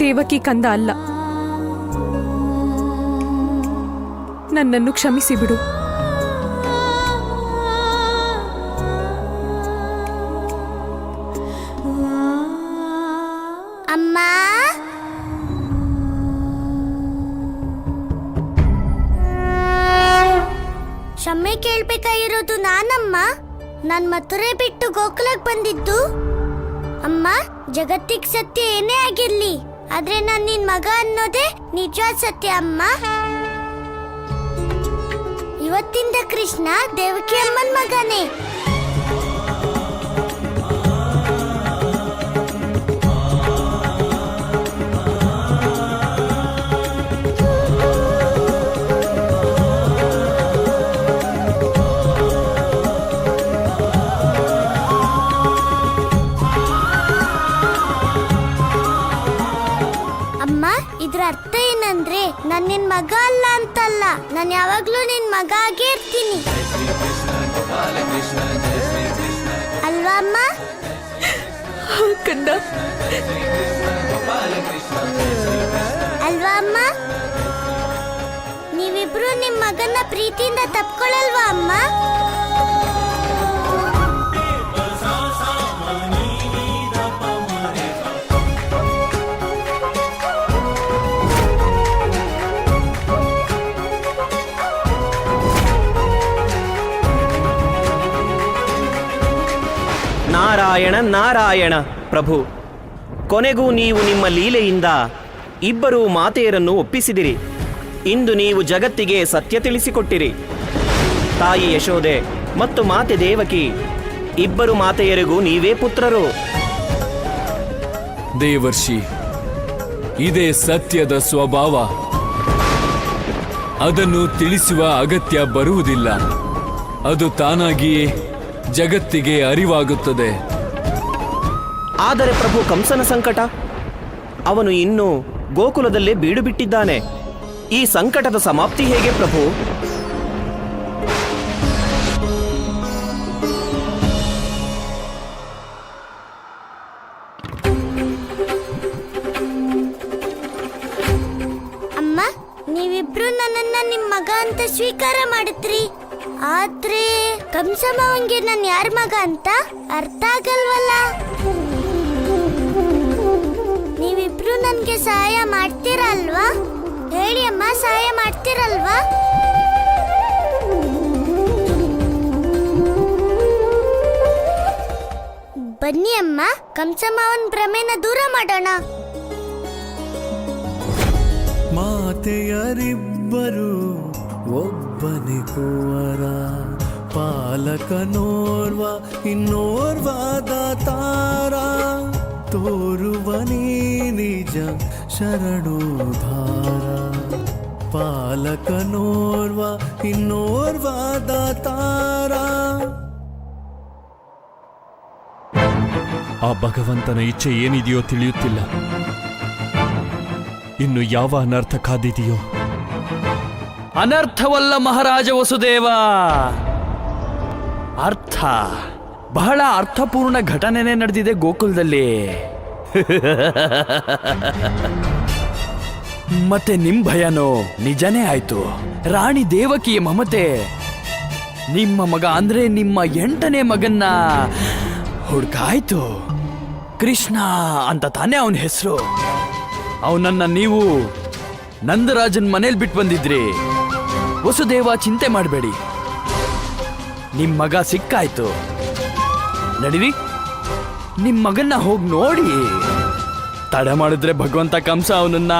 ದೇವಕಿ ಕಂದ ಅಲ್ಲ. ನನ್ನನ್ನು ಕ್ಷಮಿಸಿಬಿಡು. ಅಮ್ಮ, ಕ್ಷಮೆ ಕೇಳ್ಬೇಕಾಗಿರೋದು ನಾನಮ್ಮ. ನಾನ್ ಮಥುರೆ ಬಿಟ್ಟು ಗೋಕುಲಕ್ಕೆ ಬಂದಿದ್ದು. ಅಮ್ಮ, ಜಗತ್ತಿಗೆ ಸತ್ಯ ಏನೇ ಆಗಿರ್ಲಿ, ಆದ್ರೆ ನಾನ್ ನಿನ್ ಮಗ ಅನ್ನೋದೇ ನಿಜವಾದ ಸತ್ಯ ಅಮ್ಮ. ಇವತ್ತಿಂದ ಕೃಷ್ಣ ದೇವಕಿ ಅಮ್ಮನ್ ಮಗನೇ. ಇದ್ರ ಅರ್ಥ ಏನಂದ್ರೆ ನಾನ್ ನಿನ್ ಮಗ ಅಲ್ಲ ಅಂತಲ್ಲ, ನಾನ್ ಯಾವಾಗ್ಲೂ ನಿನ್ ಮಗ ಆಗೇ ಇರ್ತೀನಿ. ಅಲ್ವಾ ಅಮ್ಮ? ಕಂದ, ಅಲ್ವಾ ಅಮ್ಮ? ನೀವಿಬ್ರು ನಿಮ್ ಮಗನ ಪ್ರೀತಿಯಿಂದ ತಪ್ಕೊಳಲ್ವಾ ಅಮ್ಮ? ನಾರಾಯಣ ನಾರಾಯಣ. ಪ್ರಭು, ಕೊನೆಗೂ ನೀವು ನಿಮ್ಮ ಲೀಲೆಯಿಂದ ಇಬ್ಬರು ಮಾತೆಯರನ್ನು ಒಪ್ಪಿಸಿದಿರಿ. ಇಂದು ನೀವು ಜಗತ್ತಿಗೆ ಸತ್ಯ ತಿಳಿಸಿಕೊಟ್ಟಿರಿ. ತಾಯಿ ಯಶೋದೆ ಮತ್ತು ಮಾತೆ ದೇವಕಿ ಇಬ್ಬರು ಮಾತೆಯರಿಗೂ ನೀವೇ ಪುತ್ರರು. ದೇವರ್ಷಿ, ಇದೇ ಸತ್ಯದ ಸ್ವಭಾವ. ಅದನ್ನು ತಿಳಿಸುವ ಅಗತ್ಯ ಬರುವುದಿಲ್ಲ. ಅದು ತಾನಾಗಿಯೇ ಜಗತ್ತಿಗೆ ಅರಿವಾಗುತ್ತದೆ. ಆದರೆ ಪ್ರಭು ಕಂಸನ ಸಂಕಟ, ಅವನು ಇನ್ನೂ ಗೋಕುಲದಲ್ಲೇ ಬೀಡು ಬಿಟ್ಟಿದ್ದಾನೆ. ಈ ಸಂಕಟದ ಸಮಾಪ್ತಿ ಹೇಗೆ ಪ್ರಭು? ಅಮ್ಮ, ನೀವಿಬ್ರು ನನ್ನನ್ನ ನಿಮ್ ಮಗ ಅಂತ ಸ್ವೀಕಾರ ಮಾಡಿದ್ರಿ. ಆದ್ರೆ ಕಂಸ ಮಾವಂಗೆ ನಾನು ಯಾರ ಮಗ ಅಂತ ಅರ್ಥ ಆಗಲ್ವಲ್ಲ. ನೀವಿಬ್ರು ನನ್ಗೆ ಸಹಾಯ ಮಾಡ್ತೀರಲ್ವಾ? ಹೇಳಿ ಅಮ್ಮ, ಸಹಾಯ ಮಾಡ್ತೀರಲ್ವಾ? ಬನ್ನಿ ಅಮ್ಮ, ಕಂಸ ಮಾವನ್ ಭ್ರಮೆನ ದೂರ ಮಾಡೋಣ. ಮಾತೆಯರಿಬ್ಬರು ಒಬ್ಬನೇ ಕುವರ, ಪಾಲಕನೋರ್ವ ಇನ್ನೋರ್ವ ದಾತಾರ, ತೋರುವನೇ ನಿಜ ಶರಣೋದ್ಧಾರ. ಪಾಲಕನೋರ್ವ ಇನ್ನೋರ್ವ ದಾತಾರ. ಆ ಭಗವಂತನ ಇಚ್ಛೆ ಏನಿದೆಯೋ ತಿಳಿಯುತ್ತಿಲ್ಲ. ಇನ್ನು ಯಾವ ಅನರ್ಥ ಕಾದಿದೆಯೋ. ಅನರ್ಥವಲ್ಲ ಮಹಾರಾಜ ವಸುದೇವ, ಅರ್ಥ. ಬಹಳ ಅರ್ಥಪೂರ್ಣ ಘಟನೆನೇ ನಡೆದಿದೆ ಗೋಕುಲದಲ್ಲಿ. ಮತ್ತೆ ನಿಮ್ ಭಯನೋ ನಿಜನೇ ಆಯ್ತು. ರಾಣಿ ದೇವಕಿಯ ಮಮತೆ ನಿಮ್ಮ ಮಗ ಅಂದ್ರೆ ನಿಮ್ಮ 8ನೇ ಮಗನ್ನ ಹುಡ್ಕಾಯ್ತು. ಕೃಷ್ಣ ಅಂತ ತಾನೇ ಅವನ ಹೆಸರು. ಅವನನ್ನ ನೀವು ನಂದರಾಜನ್ ಮನೇಲಿ ಬಿಟ್ಟು ಬಂದಿದ್ರಿ. ವಸುದೇವ, ಚಿಂತೆ ಮಾಡಬೇಡಿ, ನಿಮ್ ಮಗ ಸಿಕ್ಕಾಯ್ತು. ನಡೀರಿ, ನಿಮ್ ಮಗನ್ನ ಹೋಗಿ ನೋಡಿ. ತಡ ಮಾಡಿದ್ರೆ ಭಗವಂತ ಕಂಸ ಅವನನ್ನ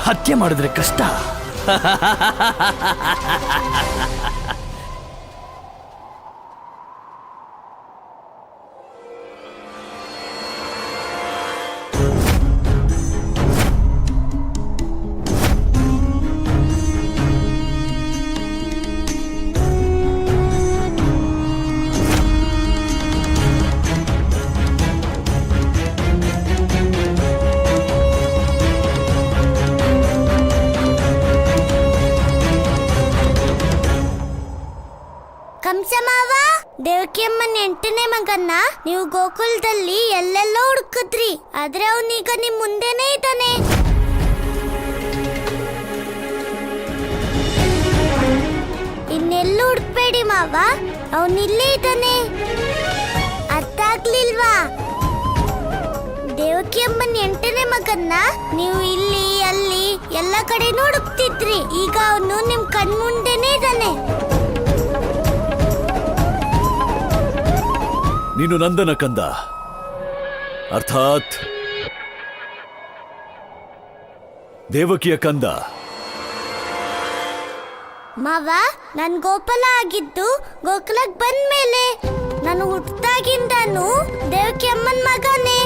ಹತ್ಯೆ ಮಾಡಿದ್ರೆ ಕಷ್ಟ. ಕಂಸಮಾವ, ದೇವಕಿಯಮ್ಮನ 8ನೇ ಮಗನ್ನ ನೀವು ಗೋಕುಲದಲ್ಲಿ ಎಲ್ಲೆಲ್ಲೋ ಹುಡುಕಿದ್ರಿ. ಆದ್ರೆ ಅವನೀಗ ನಿಮ್ ಮುಂದೆನೇ ಇದ್ದಾನೆ. ಇನ್ನೆಲ್ಲೂ ಹುಡುಕ್ಬೇಡಿ ಮಾವ, ಅವನಿಲ್ಲೇ ಇದ್ದಾನೆ. ಅರ್ಥ ಆಗ್ಲಿಲ್ವಾ? ದೇವಕಿಯಮ್ಮನ 8ನೇ ಮಗನ್ನ ನೀವು ಇಲ್ಲಿ ಅಲ್ಲಿ ಎಲ್ಲ ಕಡೆ ಹುಡುಕ್ತಿದ್ರಿ. ಈಗ ಅವನು ನಿಮ್ ಕಣ್ಮುಂದೆನೇ ಇದ್ದಾನೆ. ನೀನು ನಂದನ ಕಂದ, ಅರ್ಥಾತ್ ದೇವಕಿಯ ಕಂದ. ಮಾವ, ನಾನ್ ಗೋಪಾಲ ಆಗಿದ್ದು ಗೋಕುಲಕ್ ಬಂದ್ಮೇಲೆ. ನಾನು ಹುಟ್ಟಿದಾಗಿಂದನು ದೇವಕಿ ಅಮ್ಮನ್ ಮಗನೇ.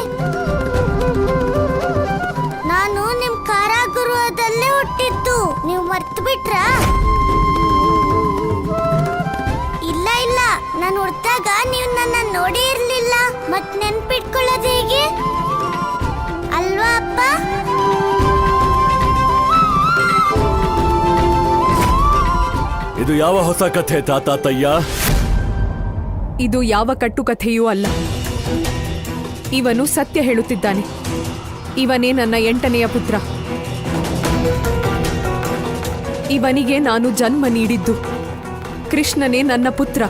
ನಾನು ನಿಮ್ ಕಾರಾಗೃಹದಲ್ಲೇ ಹುಟ್ಟಿದ್ದು. ನೀವು ಮರ್ತು ಬಿಟ್ರಾ? ಇಲ್ಲ ಇಲ್ಲ, ನಾನು ಹುಟ್ಟಿದಾಗ ನೀವು ನನ್ನ ನೋಡಿ ಇರ್ಲಿಲ್ಲ. ಮತ್ ನೆನ್ಪಿಟ್ಕೊಳ್ಳೋದು ಹೇಗೆ ಅಲ್ವಾ ಅಪ್ಪ? ಇದು ಯಾವ ಹೊಸ ಕಥೆ ತಾತಯ್ಯ? ಇದು ಯಾವ ಕಟ್ಟುಕಥೆಯೂ ಅಲ್ಲ. ಇವನು ಸತ್ಯ ಹೇಳುತ್ತಿದ್ದಾನೆ. ಇವನೇ ನನ್ನ 8ನೆಯ ಪುತ್ರ. ಇವನಿಗೆ ನಾನು ಜನ್ಮ ನೀಡಿದ್ದು. ಕೃಷ್ಣನೇ ನನ್ನ ಪುತ್ರ.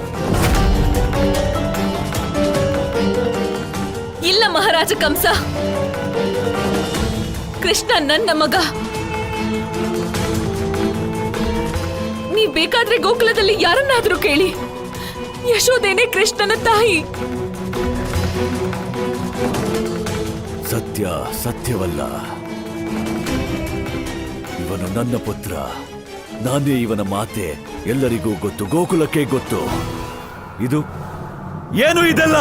ಇಲ್ಲ ಮಹಾರಾಜ ಕಂಸ, ಕೃಷ್ಣ ನನ್ನ ಮಗ. ನೀವ್ ಬೇಕಾದ್ರೆ ಗೋಕುಲದಲ್ಲಿ ಯಾರನ್ನಾದ್ರೂ ಕೇಳಿ, ಯಶೋದೇನೆ ಕೃಷ್ಣನ ತಾಯಿ. ಸತ್ಯ ಸತ್ಯವಲ್ಲ. ಇವನು ನನ್ನ ಪುತ್ರ, ನಾನೇ ಇವನ ಮಾತೆ. ಎಲ್ಲರಿಗೂ ಗೊತ್ತು, ಗೋಕುಲಕ್ಕೆ ಗೊತ್ತು. ಇದು ಏನು ಇದೆಲ್ಲ?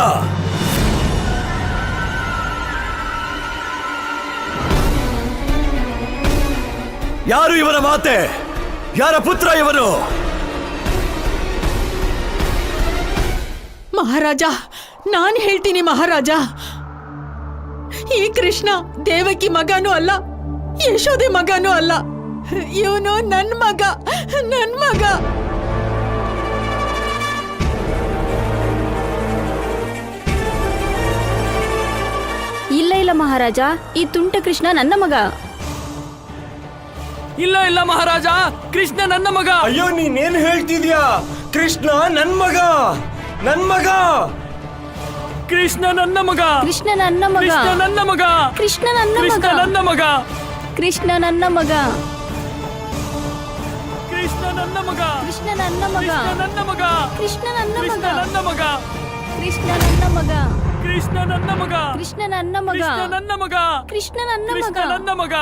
ಯಾರು ಇವನ ಮಾತೆ? ಯಾರ ಪುತ್ರ ಇವನು? ಮಹಾರಾಜ, ನಾನು ಹೇಳ್ತೀನಿ ಮಹಾರಾಜ, ಈ ಕೃಷ್ಣ ದೇವಕಿ ಮಗನೂ ಅಲ್ಲ, ಯಶೋದೆ ಮಗನೂ ಅಲ್ಲ. ಇವನು ನನ್ ಮಗ. ಇಲ್ಲ ಮಹಾರಾಜ, ಈ ತುಂಟ ಕೃಷ್ಣ ನನ್ನ ಮಗ. ಇಲ್ಲ ಮಹಾರಾಜ, ಕೃಷ್ಣ ನನ್ನ ಮಗ. ಅಯ್ಯೋ, ನೀನೇನ್ ಹೇಳ್ತಿದ್ಯಾ? ಕೃಷ್ಣ ನನ್ ಮಗ, ನನ್ ಮಗ. ಕೃಷ್ಣ ನನ್ನ ಮಗ. ಕೃಷ್ಣ ನನ್ನ ಮಗ. ಕೃಷ್ಣ ನನ್ನ ಮಗ. ಕೃಷ್ಣ ನನ್ನ ಮಗ. ನನ್ನ ಮಗ. ಕೃಷ್ಣ ನನ್ನ ಮಗ. ಕೃಷ್ಣ ನನ್ನ ಮಗ. ಕೃಷ್ಣ ನನ್ನ ಮಗ. ನನ್ನ ಮಗ. ಕೃಷ್ಣ ನನ್ನ ಮಗ. ನನ್ನ ಮಗ. ಕೃಷ್ಣ ನನ್ನ ಮಗ. ಕೃಷ್ಣ ನನ್ನ ಮಗ. ಕೃಷ್ಣ ನನ್ನ ಮಗ. ನನ್ನ ಮಗ. ಕೃಷ್ಣ ನನ್ನ ಮಗ. ನನ್ನ ಮಗ.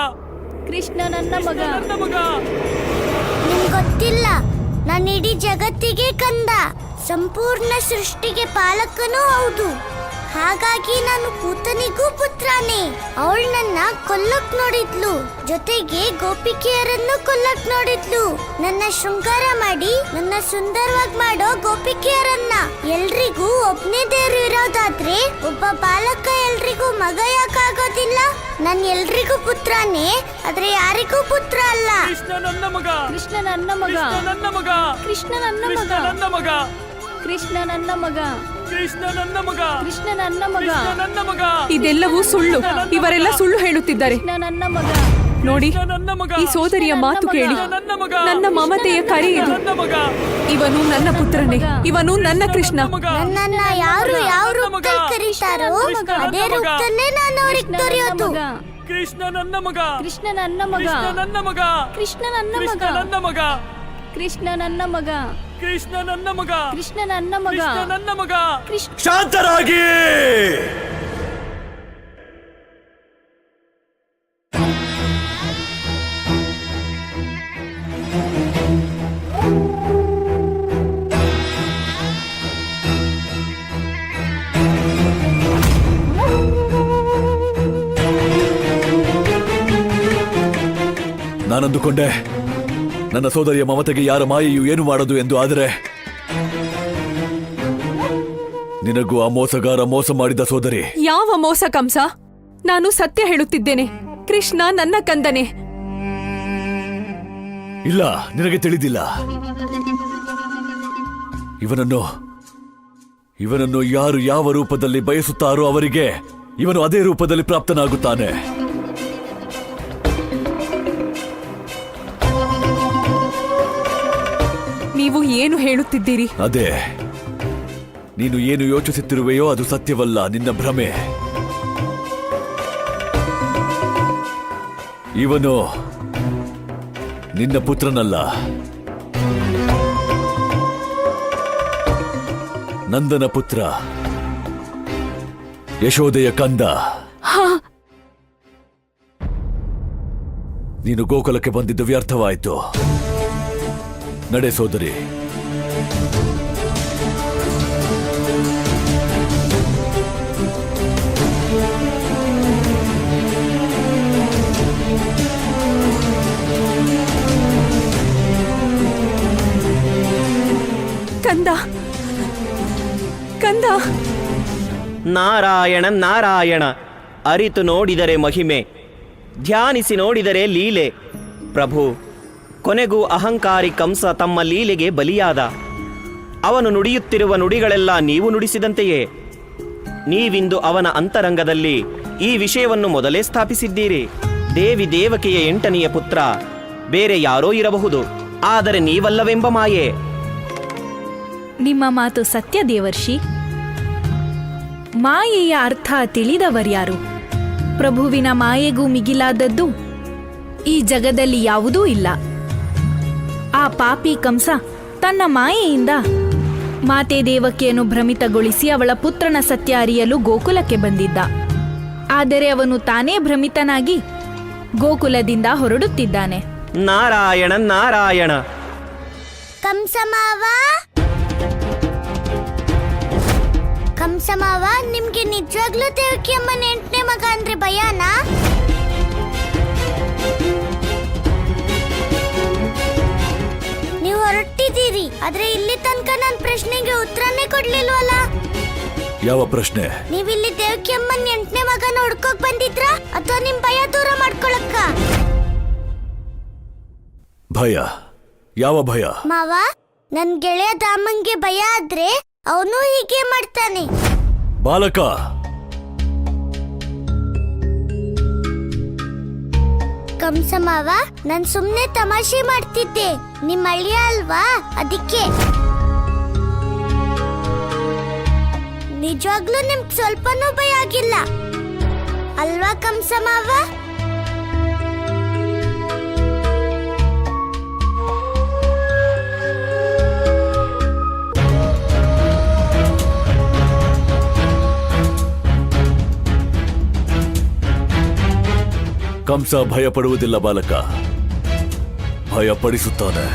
ಕೃಷ್ಣ ನನ್ನ ಮಗ. ನನ್ನ ಮಗ. ನಿಮ್ಗೆ ಗೊತ್ತಿಲ್ಲ, ನಾನು ಇಡೀ ಜಗತ್ತಿಗೆ ಕಂದ, ಸಂಪೂರ್ಣ ಸೃಷ್ಟಿಗೆ ಪಾಲಕನೂ ಹೌದು. ಹಾಗಾಗಿ ನಾನು ಪೂತನಿಗೂ ಪುತ್ರನೇ. ಅವಳು ನನ್ನ ಕೊಲ್ಲಕ್ ನೋಡಿದ್ಲು, ಜೊತೆಗೆ ಗೋಪಿಕೆಯರನ್ನು ಕೊಲ್ಲಕ್ ನೋಡಿದ್ಲು. ನನ್ನ ಶೃಂಗಾರ ಮಾಡಿ ನನ್ನ ಸುಂದರವಾಗಿ ಮಾಡೋ ಗೋಪಿಕೆಯರನ್ನ. ಎಲ್ರಿಗೂ ಒಬ್ನೇ ದೇವ್ರು ಇರೋದಾದ್ರೆ ಒಬ್ಬ ಬಾಲಕ ಎಲ್ರಿಗೂ ಮಗ ಯಾಕಾಗೋದಿಲ್ಲ? ನಾನು ಎಲ್ರಿಗೂ ಪುತ್ರನೇ, ಆದ್ರೆ ಯಾರಿಗೂ ಪುತ್ರ ಅಲ್ಲ. ಕೃಷ್ಣ ನನ್ನ ಮಗ. ಕೃಷ್ಣ ನನ್ನ ಮಗ. ನನ್ನ ಮಗ. ಕೃಷ್ಣ ನನ್ನ ಮಗ. ನನ್ನ ಮಗ. ಕೃಷ್ಣ ನನ್ನ ಮಗ. ಕೃಷ್ಣ ನನ್ನ ಮಗ. ಕೃಷ್ಣ ನನ್ನ ಮಗ. ನನ್ನ ಮಗ. ಇದೆಲ್ಲವೂ ಸುಳ್ಳು. ಇವರೆಲ್ಲ ಸುಳ್ಳು ಹೇಳುತ್ತಿದ್ದಾರೆ. ಕೃಷ್ಣ ನನ್ನ ಮಗ. ನೋಡಿ, ನನ್ನ ಮಗ. ಈ ಸೋದರಿಯ ಮಾತು ಕೇಳಿ ನನ್ನ ಮಗ. ನನ್ನ ಮಮತೆಯ ಕರೆ ಇದು. ನನ್ನ ಮಗ. ಇವನು ನನ್ನ ಪುತ್ರನೇ, ಇವನು ನನ್ನ ಕೃಷ್ಣ. ನನ್ನನ್ನ ಯಾರು ಯಾವ ರೂಪದಲ್ಲಿ ಕರೀತಾರೋ ಅದೇ ರೂಪದಲ್ಲೇ ನಾನು ಅವ್ರಿಗೆ ದೊರೆಯೋದು. ಕೃಷ್ಣ ನನ್ನ ಮಗ. ಕೃಷ್ಣ ನನ್ನ ಮಗ. ನನ್ನ ಮಗ. ಕೃಷ್ಣ ನನ್ನ ಮಗ. ನನ್ನ ಮಗ. ಕೃಷ್ಣ ನನ್ನ ಮಗ. ಕೃಷ್ಣ ನನ್ನ ಮಗ. ಕೃಷ್ಣ ನನ್ನ ಮಗ. ನನ್ನ ಮಗ. ಕೃಷ್ಣ ಶಾಂತರಾಗಿ. ನಾನಂದುಕೊಂಡೆ ನನ್ನ ಸೋದರಿಯ ಮಮತೆಗೆ ಯಾರ ಮಾಯೆಯು ಏನು ಮಾಡದು ಎಂದು. ಆದರೆ ನಿನಗೂ ಆ ಮೋಸಗಾರ ಮೋಸ ಮಾಡಿದ ಸೋದರಿ. ಯಾವ ಮೋಸ ಕಂಸ? ನಾನು ಸತ್ಯ ಹೇಳುತ್ತಿದ್ದೇನೆ. ಕೃಷ್ಣ ನನ್ನ ಕಂದನೆ. ಇಲ್ಲ, ನಿನಗೆ ತಿಳಿದಿಲ್ಲ. ಇವನನ್ನು ಯಾರು ಯಾವ ರೂಪದಲ್ಲಿ ಬಯಸುತ್ತಾರೋ ಅವರಿಗೆ ಇವನು ಅದೇ ರೂಪದಲ್ಲಿ ಪ್ರಾಪ್ತನಾಗುತ್ತಾನೆ. ನೀವು ಏನು ಹೇಳುತ್ತಿದ್ದೀರಿ? ಅದೇ, ನೀನು ಏನು ಯೋಚಿಸುತ್ತಿರುವೆಯೋ ಅದು ಸತ್ಯವಲ್ಲ, ನಿನ್ನ ಭ್ರಮೆ. ಇವನು ನಿನ್ನ ಪುತ್ರನಲ್ಲ, ನಂದನ ಪುತ್ರ, ಯಶೋದೆಯ ಕಂದ. ನೀನು ಗೋಕುಲಕ್ಕೆ ಬಂದಿದ್ದು ವ್ಯರ್ಥವಾಯಿತು. ನಡೆ ಸೋದರಿ. ಕಂದ, ಕಂದ. ನಾರಾಯಣ ನಾರಾಯಣ. ಅರಿತು ನೋಡಿದರೆ ಮಹಿಮೆ, ಧ್ಯಾನಿಸಿ ನೋಡಿದರೆ ಲೀಲೆ. ಪ್ರಭು, ಕೊನೆಗೂ ಅಹಂಕಾರಿ ಕಂಸ ತಮ್ಮ ಲೀಲೆಗೆ ಬಲಿಯಾದ. ಅವನು ನುಡಿಯುತ್ತಿರುವ ನುಡಿಗಳೆಲ್ಲ ನೀವು ನುಡಿಸಿದಂತೆಯೇ. ನೀವಿಂದು ಅವನ ಅಂತರಂಗದಲ್ಲಿ ಈ ವಿಷಯವನ್ನು ಮೊದಲೇ ಸ್ಥಾಪಿಸಿದ್ದೀರಿ. ದೇವಿ ದೇವಕಿಯ 8ನೆಯ ಪುತ್ರ ಬೇರೆ ಯಾರೋ ಇರಬಹುದು, ಆದರೆ ನೀವಲ್ಲವೆಂಬ ಮಾಯೆ. ನಿಮ್ಮ ಮಾತು ಸತ್ಯ ದೇವರ್ಷಿ. ಮಾಯೆಯ ಅರ್ಥ ತಿಳಿದವರ್ಯಾರು? ಪ್ರಭುವಿನ ಮಾಯೆಗೂ ಮಿಗಿಲಾದದ್ದು ಈ ಜಗದಲ್ಲಿ ಯಾವುದೂ ಇಲ್ಲ. ಆ ಪಾಪಿ ಕಂಸ ತನ್ನ ಮಾಯೆಯಿಂದ ಮಾತೆ ದೇವಕಿಯನ್ನು ಭ್ರಮಿತಗೊಳಿಸಿ ಅವಳ ಪುತ್ರನ ಸತ್ಯ ಅರಿಯಲು ಗೋಕುಲಕ್ಕೆ ಬಂದಿದ್ದ. ಆದರೆ ಅವನು ತಾನೇ ಭ್ರಮಿತನಾಗಿ ಗೋಕುಲದಿಂದ ಹೊರಡುತ್ತಿದ್ದಾನೆ. ನಾರಾಯಣ ನಾರಾಯಣ. ಕಂಸಮಾವ, ಕಂಸಮಾವ, ನಿಮ್ಗೆ ನಿಜವಾಗ್ಲೂ ದೇವಕಿ ಅಮ್ಮನ 8ನೇ ಮಗ ಅಂದ್ರೆ ಭಯನಾ? ನೀವು ಹೊರಟಿದ್ದೀರಿ, ಆದ್ರೆ ಇಲ್ಲಿ ತನಕ ನನ್ನ ಪ್ರಶ್ನೆಗೆ ಉತ್ತರನೇ ಕೊಡ್ಲಿಲ್ವಲ್ಲ. ಯಾವ ಪ್ರಶ್ನೆ? ನೀವಿಲ್ಲಿ ದೇವಕಿ ಅಮ್ಮನ 8ನೇ ಮಗನ ಹುಡ್ಕೋಕ್ ಬಂದಿದ್ರಾ ಅಥವಾ ನಿಮ್ ಭಯ ದೂರ ಮಾಡ್ಕೊಳಕ್ಕ? ಭಯ? ಯಾವ ಭಯ? ಮಾವ, ನನ್ ಗೆಳೆಯ ದಾಮಂಗೆ ಭಯ ಆದ್ರೆ ಅವನು ಹೀಗೆ ಮಾಡ್ತಾನೆ. ಬಾಲಕ, ಕಂಸಮಾವ, ನಾನ್ ಸುಮ್ನೆ ತಮಾಷೆ ಮಾಡ್ತಿದ್ದೆ. ನಿಮ್ ಅಳಿಯ ಅಲ್ವಾ, ಅದಕ್ಕೆ. ನಿಜವಾಗ್ಲೂ ನಿಮ್ಗೆ ಸ್ವಲ್ಪನೂ ಭಯ ಆಗಿಲ್ಲ ಅಲ್ವಾ ಕಂಸಮಾವ? ಕಂಸ ಭಯಪಡುವುದಿಲ್ಲ ಬಾಲಕ, ಭಯಪಡಿಸುತ್ತಾನೆ.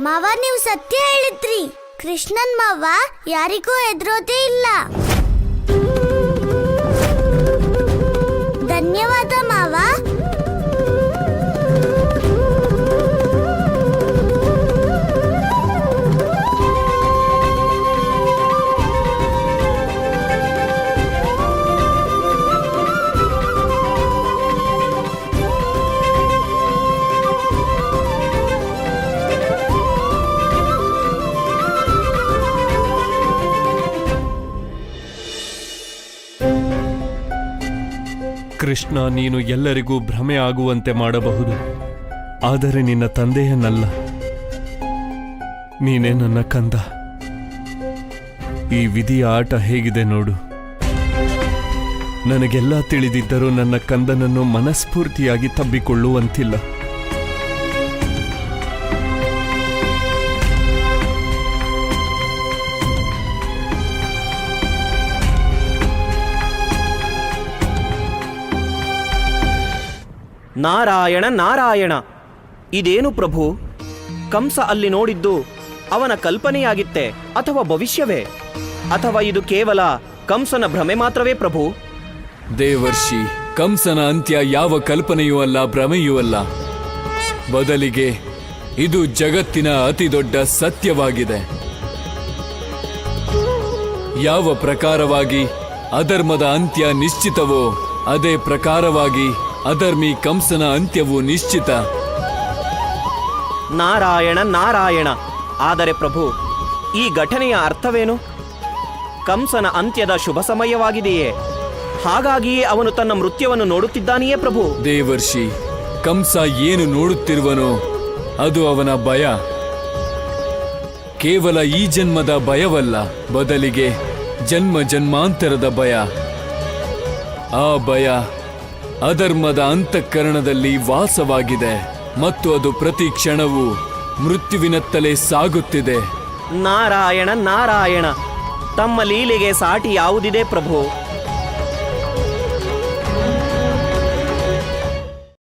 ಮಾವ, ನೀವು ಸತ್ಯ ಹೇಳಿದ್ರಿ. ಕೃಷ್ಣನ್ ಮಾವ ಯಾರಿಗೂ ಹೆದರೋದೇ ಇಲ್ಲ. ಧನ್ಯವಾದ ಮಾವ. ಕೃಷ್ಣ, ನೀನು ಎಲ್ಲರಿಗೂ ಭ್ರಮೆ ಆಗುವಂತೆ ಮಾಡಬಹುದು, ಆದರೆ ನಿನ್ನ ತಂದೆಯನ್ನಲ್ಲ. ನೀನೇ ನನ್ನ ಕಂದ. ಈ ವಿಧಿಯ ಆಟ ಹೇಗಿದೆ ನೋಡು. ನನಗೆಲ್ಲ ತಿಳಿದಿದ್ದರೂ ನನ್ನ ಕಂದನನ್ನು ಮನಸ್ಫೂರ್ತಿಯಾಗಿ ತಬ್ಬಿಕೊಳ್ಳುವಂತಿಲ್ಲ. ನಾರಾಯಣ ನಾರಾಯಣ. ಇದೇನು ಪ್ರಭು? ಕಂಸ ಅಲ್ಲಿ ನೋಡಿದ್ದು ಅವನ ಕಲ್ಪನೆಯಾಗಿತ್ತೆ ಅಥವಾ ಭವಿಷ್ಯವೇ? ಅಥವಾ ಇದು ಕೇವಲ ಕಂಸನ ಭ್ರಮೆ ಮಾತ್ರವೇ ಪ್ರಭು? ದೇವರ್ಷಿ, ಕಂಸನ ಅಂತ್ಯ ಯಾವ ಕಲ್ಪನೆಯೂ ಅಲ್ಲ, ಭ್ರಮೆಯೂ ಅಲ್ಲ. ಬದಲಿಗೆ ಇದು ಜಗತ್ತಿನ ಅತಿದೊಡ್ಡ ಸತ್ಯವಾಗಿದೆ. ಯಾವ ಪ್ರಕಾರವಾಗಿ ಅಧರ್ಮದ ಅಂತ್ಯ ನಿಶ್ಚಿತವೋ ಅದೇ ಪ್ರಕಾರವಾಗಿ ಅಧರ್ಮಿ ಕಂಸನ ಅಂತ್ಯವು ನಿಶ್ಚಿತ. ನಾರಾಯಣ ನಾರಾಯಣ. ಆದರೆ ಪ್ರಭು, ಈ ಘಟನೆಯ ಅರ್ಥವೇನು? ಕಂಸನ ಅಂತ್ಯದ ಶುಭ ಸಮಯವಾಗಿದೆಯೇ? ಹಾಗಾಗಿಯೇ ಅವನು ತನ್ನ ಮೃತ್ಯುವನ್ನು ನೋಡುತ್ತಿದ್ದಾನೆಯೇ ಪ್ರಭು? ದೇವರ್ಷಿ, ಕಂಸ ಏನು ನೋಡುತ್ತಿರುವನೋ ಅದು ಅವನ ಭಯ. ಕೇವಲ ಈ ಜನ್ಮದ ಭಯವಲ್ಲ, ಬದಲಿಗೆ ಜನ್ಮ ಜನ್ಮಾಂತರದ ಭಯ. ಆ ಭಯ ಅಧರ್ಮದ ಅಂತಃಕರಣದಲ್ಲಿ ವಾಸವಾಗಿದೆ ಮತ್ತು ಅದು ಪ್ರತಿ ಕ್ಷಣವೂ ಮೃತ್ಯುವಿನತ್ತಲೇ ಸಾಗುತ್ತಿದೆ. ನಾರಾಯಣ ನಾರಾಯಣ. ತಮ್ಮ ಲೀಲೆಗೆ ಸಾಟಿ ಯಾವುದಿದೆ ಪ್ರಭು?